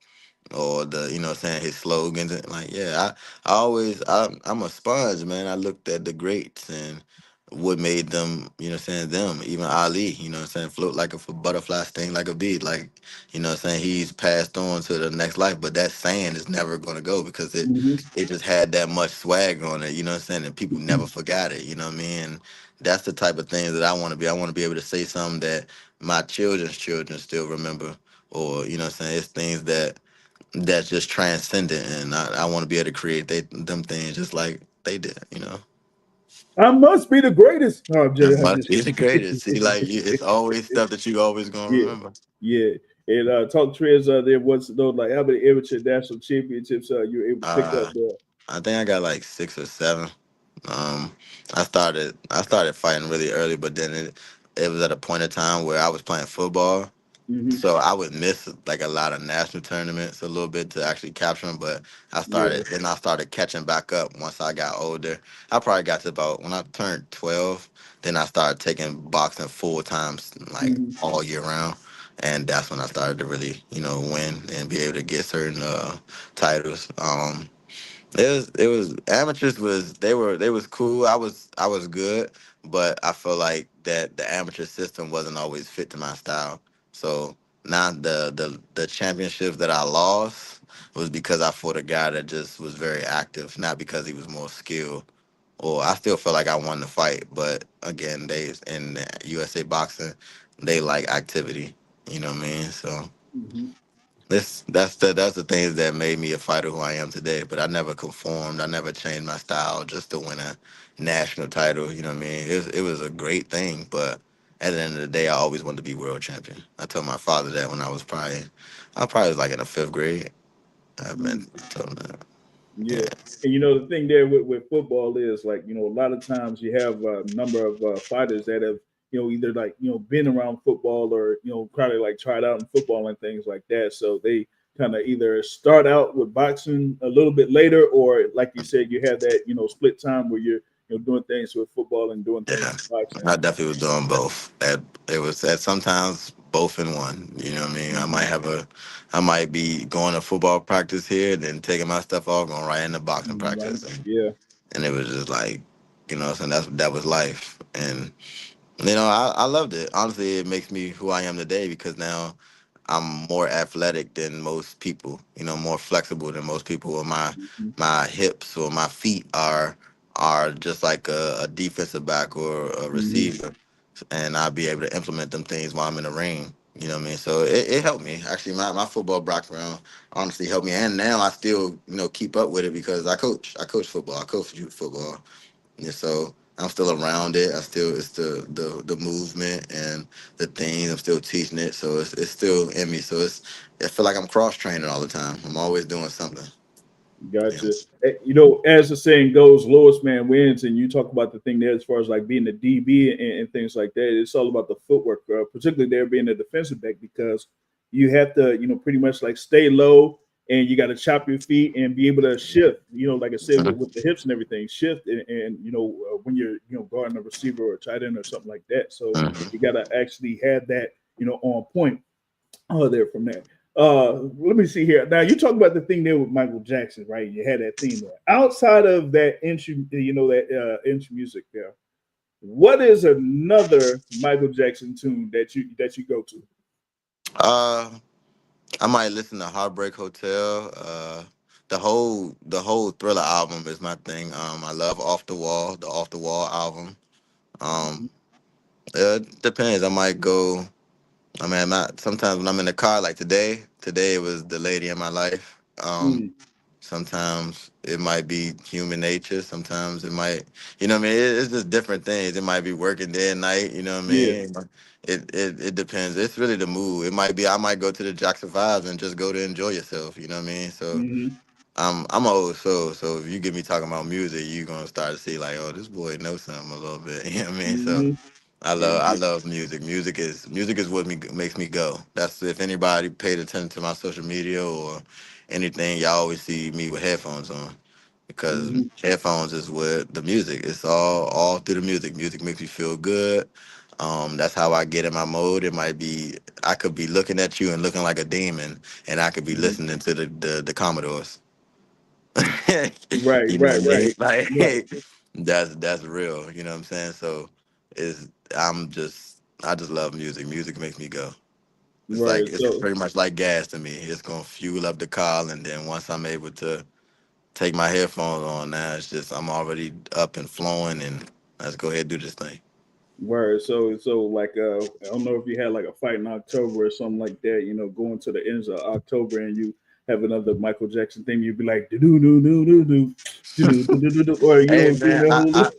or the saying his slogans and like I always I'm a sponge, man. I looked at the greats and what made them saying them, even Ali, saying float like a butterfly, sting like a bee, like saying he's passed on to the next life, but that saying is never going to go because mhm, it just had that much swag on it, saying, and people never forgot it, what I mean. And that's the type of thing that I want to be able to say something that my children's children still remember, or saying it's things that's just transcendent, and I want to be able to create them things just like they did. I must be the greatest. No, That I'm must just be the greatest. See, like it's always stuff that you always gonna yeah, remember. yeah. And talk trends. There was those like how many amateur national championships you were able to pick up Uh, there? I think I got like 6 or 7. Um, I started fighting really early, but then it was at a point in time where I was playing football. Hmm. So I would miss like a lot of national tournaments a little bit to actually capture them, but Yeah. I started catching back up once I got older. I probably got to about when I turned 12, then I started taking boxing full time, like Hmm. all year round, and that's when I started to really win and be able to get certain titles. It was amateurs was they was cool. I was good, but I feel like that the amateur system wasn't always fit to my style. So now the championships that I lost was because I fought a guy that just was very active, not because he was more skilled. Or I still feel like I won the fight, but again, they in the USA boxing, they like activity. You know what I mean? So. Hmm. That's the things that made me a fighter who I am today. But I never conformed. I never changed my style just to win a national title. You know what I mean? It was a great thing, but at the end of the day, I always wanted to be world champion. I told my father that when I probably was like in the 5th grade. I meant told him that. Yeah, Yeah, and the thing there with football is like a lot of times you have a number of fighters that have either like been around football or kind of like tried out in football and things like that. So they kind of either start out with boxing a little bit later, or like you said, you have that split time where you're doing things with football and doing things yeah. with boxing. I definitely was doing both. It was at sometimes both in one. You know what I mean? Hmm. I might be going to football practice here, then taking my stuff off, going right into boxing Right? practice. Yeah. And it was just like, so that was life. And I loved it. Honestly, it makes me who I am today because now I'm more athletic than most people, more flexible than most people. Or Hmm. my hips or my feet are just like a defensive back or a Hmm. receiver, and I'll be able to implement them things while I'm in the ring. You know what I mean? So it helped me. Actually, my football background honestly helped me, and now I still keep up with it because I coach. I coach football. I coach youth football. Yeah, so I'm still around it. It's the movement and the things. I'm still teaching it, so it's still in me. So I feel like I'm cross training all the time. I'm always doing something. Yeah. Gotcha. As the saying goes, lowest man wins, and you talk about the thing there as far as like being a DB and things like that. It's all about the footwork, particularly there being a defensive back because you have to, pretty much like stay low and you got to chop your feet and be able to shift. Like I said, Mhm. with the hips and everything, shift and when you're guarding a receiver or a tight end or something like that. So Mhm. you got to actually have that, on point. Oh, there from that. Let me see here. Now you talk about the thing there with Michael Jackson, right? You had that theme there. Outside of that intro, that intro music there. What is another Michael Jackson tune that you go to? Uh, I might listen to Heartbreak Hotel. The whole Thriller album is my thing. I love Off the Wall, the Off the Wall album. Um, It depends. I might go. I mean, sometimes when I'm in the car, like today. Today it was the lady in my life. Mm, Sometimes it might be human nature. Sometimes it might, what I mean. It's just different things. It might be working day and night. You know what I yeah. mean? It depends. It's really the mood. It might be I might go to the Jackson Fives and just go to enjoy yourself. You know what I mean? So Hmm. I'm an old soul. So if you get me talking about music, you gonna start to see like, oh, this boy knows something a little bit. You know what I mean? So Hmm. Yeah, I yeah. love music. Music is what makes me go. That's if anybody paid attention to my social media or anything, y'all always see me with headphones on because Hmm. headphones is what the music. It's all through the music. Music makes me feel good. That's how I get in my mode. It might be I could be looking at you and looking like a demon, and I could be Hmm. listening to the Commodores. Right, You know right, what I right, mean? Like right, that's real. You know what I'm saying? So is I just love music. Music makes me go. right. It's So, pretty much like gas to me. It's gonna fuel up the car, and then once I'm able to take my headphones on, now it's just I'm already up and flowing, and let's go ahead and do this thing. right. So, like, I don't know if you had like a fight in October or something like that. Going to the ends of October, and you have another Michael Jackson thing. You'd be like, do do do do do do do do do do, or Hey be in man, there holding.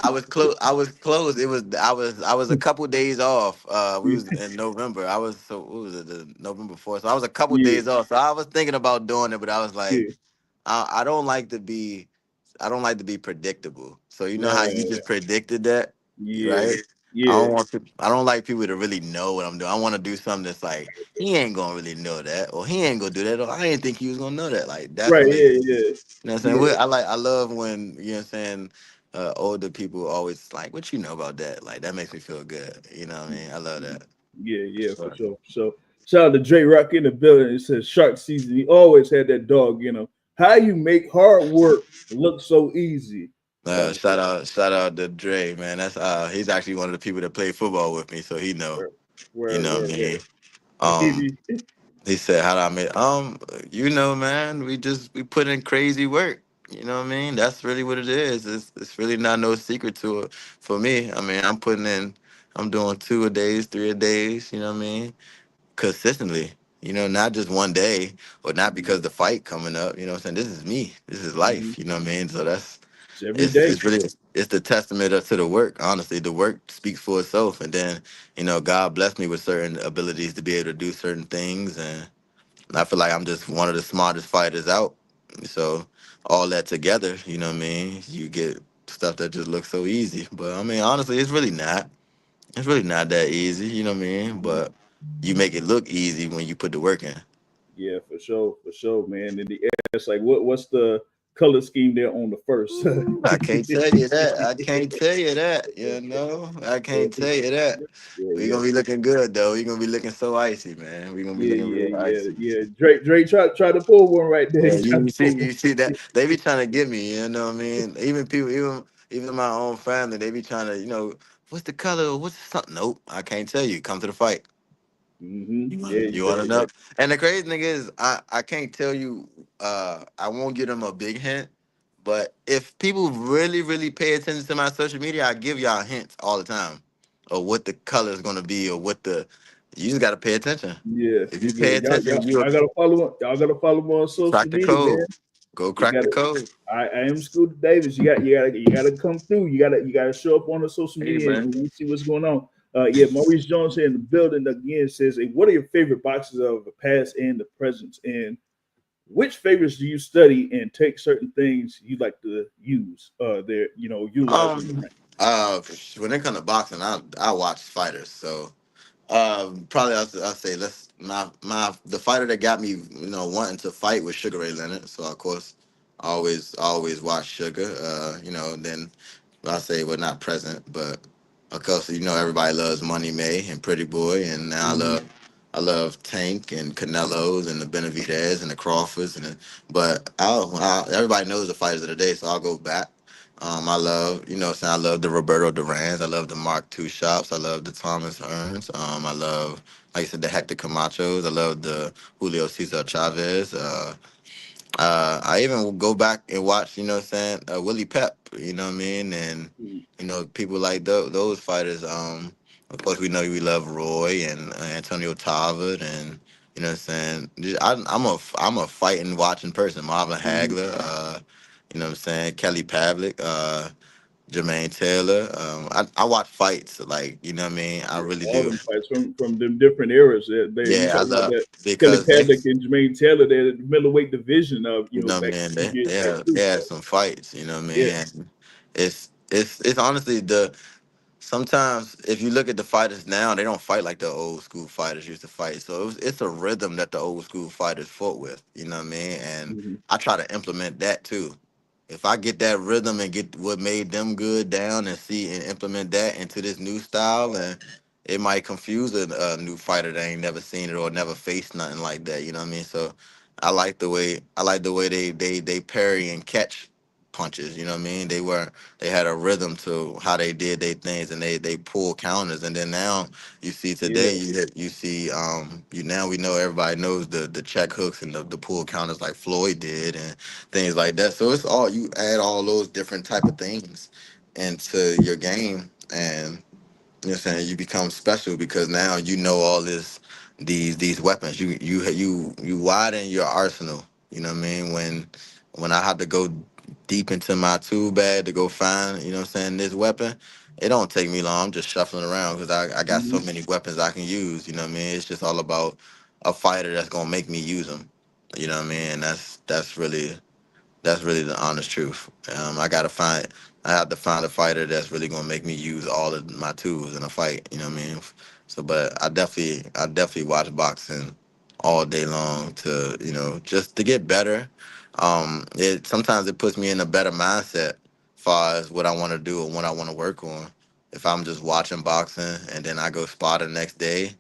I was close. I was close. I was a couple days off. We was in November. I was so what was it? The November 4th. So I was a couple Yeah, days off. So I was thinking about doing it, but I was like, yeah, I don't like to be predictable. So you know how you uh, just predicted that, yeah, right? yeah. I don't like people to really know what I'm doing. I want to do something that's like he ain't gonna really know that, or he ain't gonna do that, or I didn't think he was gonna know that. Like that's Right, what makes yeah, me. yeah, You know what I'm saying? yeah, I love when you know what I'm saying. Older people always like, what you know about that? Like that makes me feel good. You know what I mean? I love that. yeah, yeah, for Sure. sure. So, shout out to Dre Rock in the building. It says Shark Season. He always had that dog. How you make hard work look so easy. About to say, Shout out to Dre, man. That's he's actually one of the people that played football with me, so he know. word, You word, know what I word, mean? word. Um, he said, "How do I make?" Man, we put in crazy work. You know what I mean? That's really what it is. It's really not no secret to it for me. I mean, I'm doing 2 a days, 3 a days. You know what I mean? Consistently. You know, not just one day or not because the fight coming up. You know what I'm saying? This is me. This is Mhm. life. You know what I mean? So that's It's every day. it's really it's the testament to the work. Honestly, the work speaks for itself, and then God blessed me with certain abilities to be able to do certain things, and I feel like I'm just one of the smartest fighters out. So all that together, you know what I mean, you get stuff that just looks so easy, but I mean honestly it's really not. It's really not that easy, you know what I mean, Mhm. but you make it look easy when you put the work in. Yeah, for sure, man. And the ask like, what's the color scheme there on the first? Ooh, I can't tell you that. I can't tell you that. You know, I can't tell you that. Yeah, We yeah, gonna be looking good though. We gonna be looking so icy, man. We gonna be yeah, looking yeah, real yeah, icy. yeah. Drake, try to pull one right there. Yeah, He tried to pull one. you see that they be trying to get me. You know what I mean? Even people, even my own family, they be trying to, what's the color? What's the something? Nope, I can't tell you. Come to the fight. Yeah, You yeah, want to know? And the crazy thing is, I can't tell you. I won't give them a big hint. But if people really pay attention to my social media, I give y'all hints all the time of what the color is gonna be or what the. You just gotta pay attention. yeah, If you yeah. pay Y'all, attention, y'all, you'll y'all gotta follow. Y'all gotta follow me on social crack the media, man. code. Go You crack the gotta. code. I am Scooter Davis. You gotta come through. You gotta show up on the social Hey media man. and we see what's going on. Yeah, Maurice Jones here in the building again says, hey, what are your favorite boxes of the past and the present? And which favorites do you study and take certain things you like to use? There, utilize in the Um. ring. Uh. When it comes to boxing, I watch fighters. So probably I'll say let's my the fighter that got me wanting to fight was Sugar Ray Leonard. So of course, always watch Sugar. Then I say well not present, but of course everybody loves Money May and Pretty Boy, and now Hmm. I love Tank and Canelo's and the Benavidez and the Crawfords but everybody knows the fighters of the day, so I'll go back. I love, I love the Roberto Durans. I love the Mark Two Shops. I love the Thomas Hearns. I love, like I said, the Hector Camachos. I love the Julio Cesar Chavez. I even will go back and watch, Willie Pep, you know what I mean? And, people like those fighters. Of course, we know we love Roy and Antonio Tarver, and you know what I'm saying. I'm a fighting watching person. Marvin Mhm. Hagler, you know what I'm saying. Kelly Pavlik, Jermaine Taylor. I watch fights, like, you know what I mean. I Yeah, really all do. them fights from them different eras. You Yeah, I talk about love that Kelly because they, Pavlik and Jermaine Taylor, they're the middleweight division of you know what I back mean. a few years back They too. had So some fights. You know what I yeah, mean. And it's honestly the sometimes if you look at the fighters now, they don't fight like the old school fighters used to fight. So it's a rhythm that the old school fighters fought with. You know what I mean? And hmm I try to implement that too. If I get that rhythm and get what made them good down and see and implement that into this new style, and it might confuse a new fighter that ain't never seen it or never faced nothing like that. You know what I mean? So I like the way they parry and catch punches. You know what I mean? They had a rhythm to how they did their things, and they pull counters. And then now you see yeah, today you see you now we know everybody knows the check hooks and the pull counters like Floyd did and things like that. So it's all you add all those different type of things into your game, and you know what I'm saying, you become special because now you know all these weapons. You widen your arsenal. You know what I mean? When I have to go deep into my tool bag to go find, you know what I'm saying, this weapon, it don't take me long. I'm just shuffling around because I got so hmm many weapons I can use. You know what I mean? It's just all about a fighter that's gonna make me use them. You know what I mean? And that's really the honest truth. I have to find a fighter that's really gonna make me use all of my tools in a fight. You know what I mean? So, but I definitely watch boxing all day long to, you know, just to get better. It sometimes it puts me in a better mindset, far as what I want to do and what I want to work on. If I'm just watching boxing and then I go spar the next day,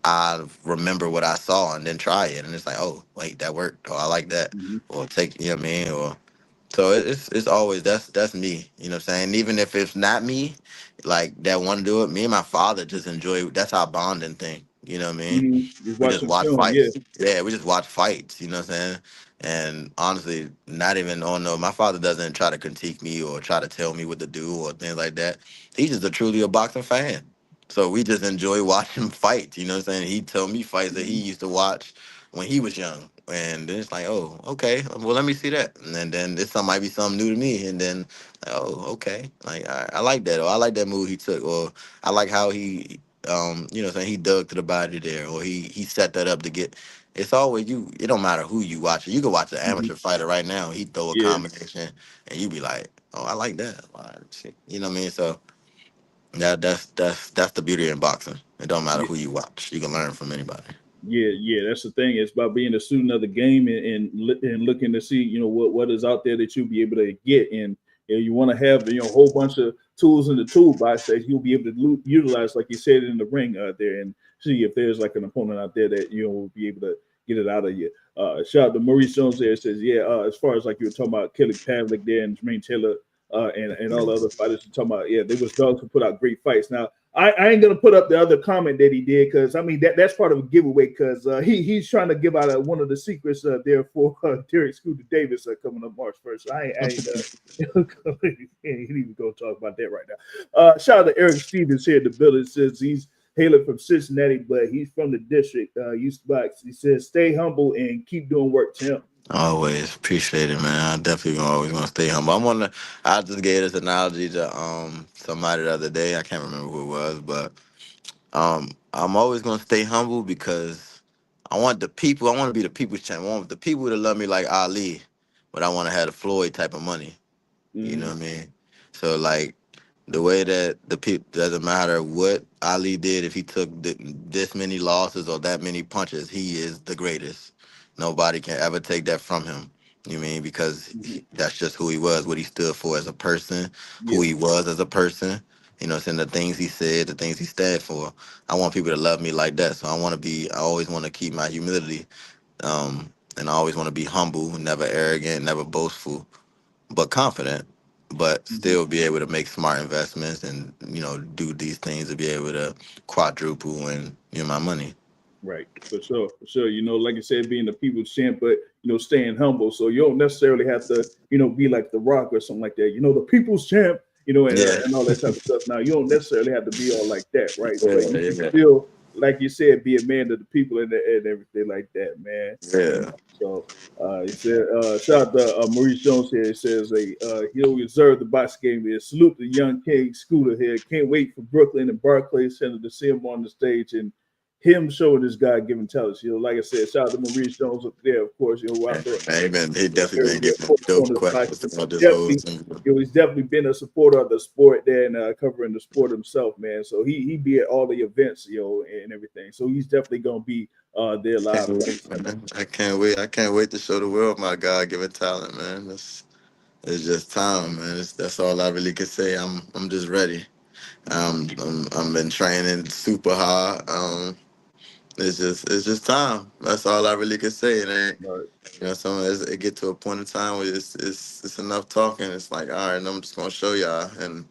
I remember what I saw and then try it, and it's like, oh wait, that worked, or I like that, hmm or take, you know what I mean, or so it's always that's me, you know what I'm saying. Even if it's not me, like that want to do it, me and my father just enjoy. That's our bonding thing, you know what I mean. Just We just watching watch film. Yeah. fights. Yeah, we just watch fights, you know what I'm saying. And honestly, not even on no. My father doesn't try to critique me or try to tell me what to do or things like that. He's just truly a boxing fan. So we just enjoy watching fights, you know what I'm saying. He told me fights that he hmm used to watch when he was young. And then it's like, oh, okay, well, let me see that. And then this might be something new to me. And then, like, oh, okay, like I like that, or I like that move he took, or I like how he, you know, what I'm saying, he dug to the body there, or he set that up to get. It's always you. It don't matter who you watch. You can watch an hmm amateur fighter right now. He throw a Yeah. combination, and you be like, oh, I like that. Shit. You know what I mean? So that's the beauty in boxing. It don't matter Yeah. who you watch. You can learn from anybody. Yeah. That's the thing. It's about being a student of the game and looking to see, what is out there that you'll be able to get. And you want to have, a whole bunch of tools in the toolbox that you'll be able to utilize, like you said, in the ring out there, and see if there's like an opponent out there that will be able to get it out of you. Shout out to Maurice Jones there. Says, yeah, as far as like you were talking about Kelly Pavlik there and Jermaine Taylor and all the other fighters you're talking about, yeah, they was dogs who put out great fights. Now, I ain't gonna put up the other comment that he did because I mean that's part of a giveaway because he's trying to give out one of the secrets there for Deric Scooter Davis coming up March 1st. So ain't even gonna talk about that right now. Shout out to Eric Stevens here in the building. Says he's hailing from Cincinnati, but he's from the district. Used box. He says stay humble and keep doing work, champ. Always appreciate it, man. I definitely always gonna stay humble. I just gave this analogy to somebody the other day. I can't remember who it was, but I'm always gonna stay humble because I want to be the people's champ. I want the people to love me like Ali, but I want to have the Floyd type of money. You know Mm-hmm. what I mean? So like the way that the people, doesn't matter what Ali did, if he took this many losses or that many punches, he is the greatest. Nobody can ever take that from him. You mean, because Mm-hmm. that's just who he was, what he stood for as a person, who Yeah. he was as a person. You know, saying the things he said, the things he stood for. I want people to love me like that. So I always want to keep my humility, and I always want to be humble, never arrogant, never boastful, but confident, but Mm-hmm. still be able to make smart investments and, you know, do these things to be able to quadruple and, you know, my money. Right, for sure, for sure. Like I said, being the people's champ, but staying humble. So you don't necessarily have to, be like The Rock or something like that. The people's champ. and all that type of stuff. Now, you don't necessarily have to be all like that, right? But you can Yeah. still, like you said, be a man to the people and everything like that, man. Yeah. So he said, shout out to Maurice Jones here. He says, he'll reserve the box game here. Salute the young King Scooter here. Can't wait for Brooklyn and Barclays Center to see him on the stage and him showing his God-given talents. Like I said, shout out to Maurice Jones up there, of course, out there. He definitely been getting dope On questions about this whole definitely, thing. he's definitely been a supporter of the sport there and covering the sport himself, man. So he be at all the events, and everything. So he's definitely gonna be there live. I can't wait. I can't wait to show the world my God-given talent, man. It's just time, man. That's all I really could say. I'm just ready. I'm been training super hard. It's just time. That's all I really could say. It ain't, Right. it get to a point in time where it's enough talking. It's like, all right, I'm just gonna show y'all, and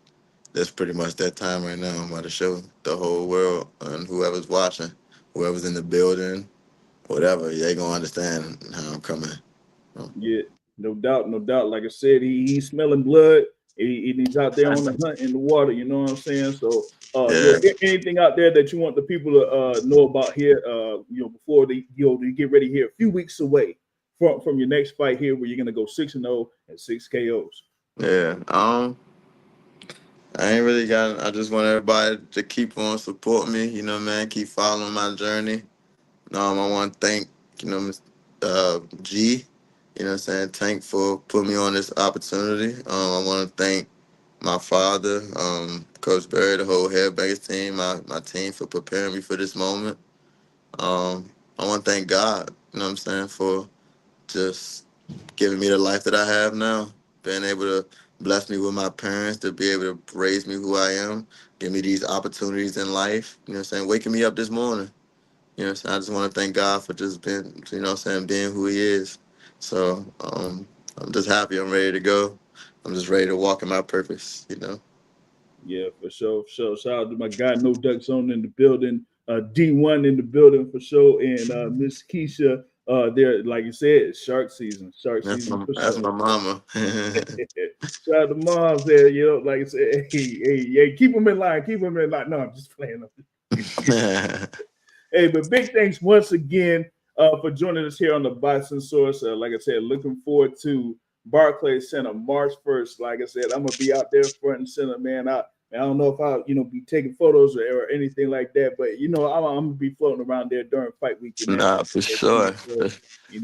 that's pretty much that time right now. I'm about to show the whole world and whoever's watching, whoever's in the building, whatever, they gonna understand how I'm coming. Yeah, no doubt, no doubt. Like I said, he's smelling blood. He's out there on the hunt in the water. You know what I'm saying? So, Yeah. anything out there that you want the people to know about here, before they get ready here, a few weeks away from your next fight here, where you're gonna go 6-0 and 6 KOs. Yeah. I ain't really got. I just want everybody to keep on support me. Man. Keep following my journey. I want to thank, G. Tank for putting me on this opportunity. I want to thank my father, Coach Barry, the whole Headbangers team, my team for preparing me for this moment. I want to thank God, for just giving me the life that I have now, being able to bless me with my parents, to be able to raise me who I am, give me these opportunities in life, waking me up this morning. I just want to thank God for just being, being who he is. So I'm just happy. I'm ready to go. I'm just ready to walk in my purpose. Yeah, for sure. Shout out to my guy, No Duck Zone in the building, D1 in the building for sure, and Miss Keisha. There, like you said, shark season. Shark season for That's sure. my mama. Shout out to moms there, like I said, hey, keep them in line, keep them in line. No, I'm just playing. Hey, but big thanks once again for joining us here on the Boxing Source. Like I said, looking forward to Barclays Center March 1st. Like I said, I'm gonna be out there front and center, man. I don't know if I'll be taking photos or anything like that, but I'm gonna be floating around there during fight week and Nah, for sure. so,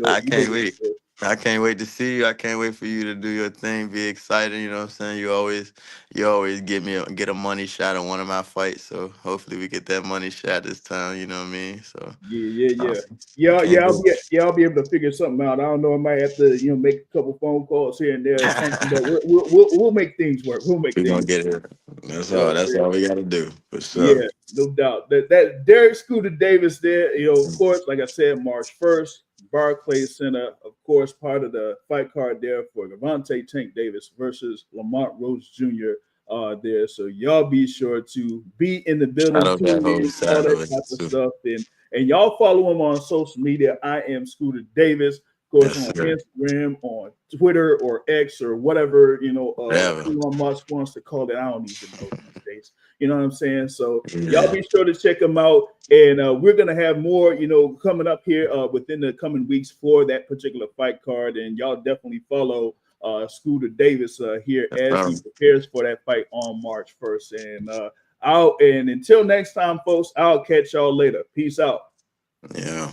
I can't wait. I can't wait to see you. I can't wait for you to do your thing. Be excited. You know what I'm saying? You always get a money shot on one of my fights. So hopefully we get that money shot this time. You know what I mean? So Yeah. I can't wait. I'll be able to figure something out. I don't know. I might have to, make a couple phone calls here and there or something, but we'll make things work. We'll make We gonna things get work. it. That's You know what all. I'm That's saying? all we gotta do for sure. Yeah, no doubt. That Deric Scooter Davis there, of course, like I said, March 1st, Barclays Center, of course, part of the fight card there for Gervonta Tank Davis versus Lamont Rhodes Jr. There. So y'all be sure to be in the I building, know that tune whole in, all side that of it type of too. stuff. And y'all follow him on social media. I am Scooter Davis, of course, Yes, on sir. Instagram, on Twitter or X or whatever, Whatever. Elon Musk wants to call it. I don't even know these days. You know what I'm saying? So y'all Yeah. be sure to check them out. And we're going to have more, coming up here within the coming weeks for that particular fight card. And y'all definitely follow Scooter Davis here That's as he all. prepares for that fight on March 1st. And until next time, folks, I'll catch y'all later. Peace out. Yeah.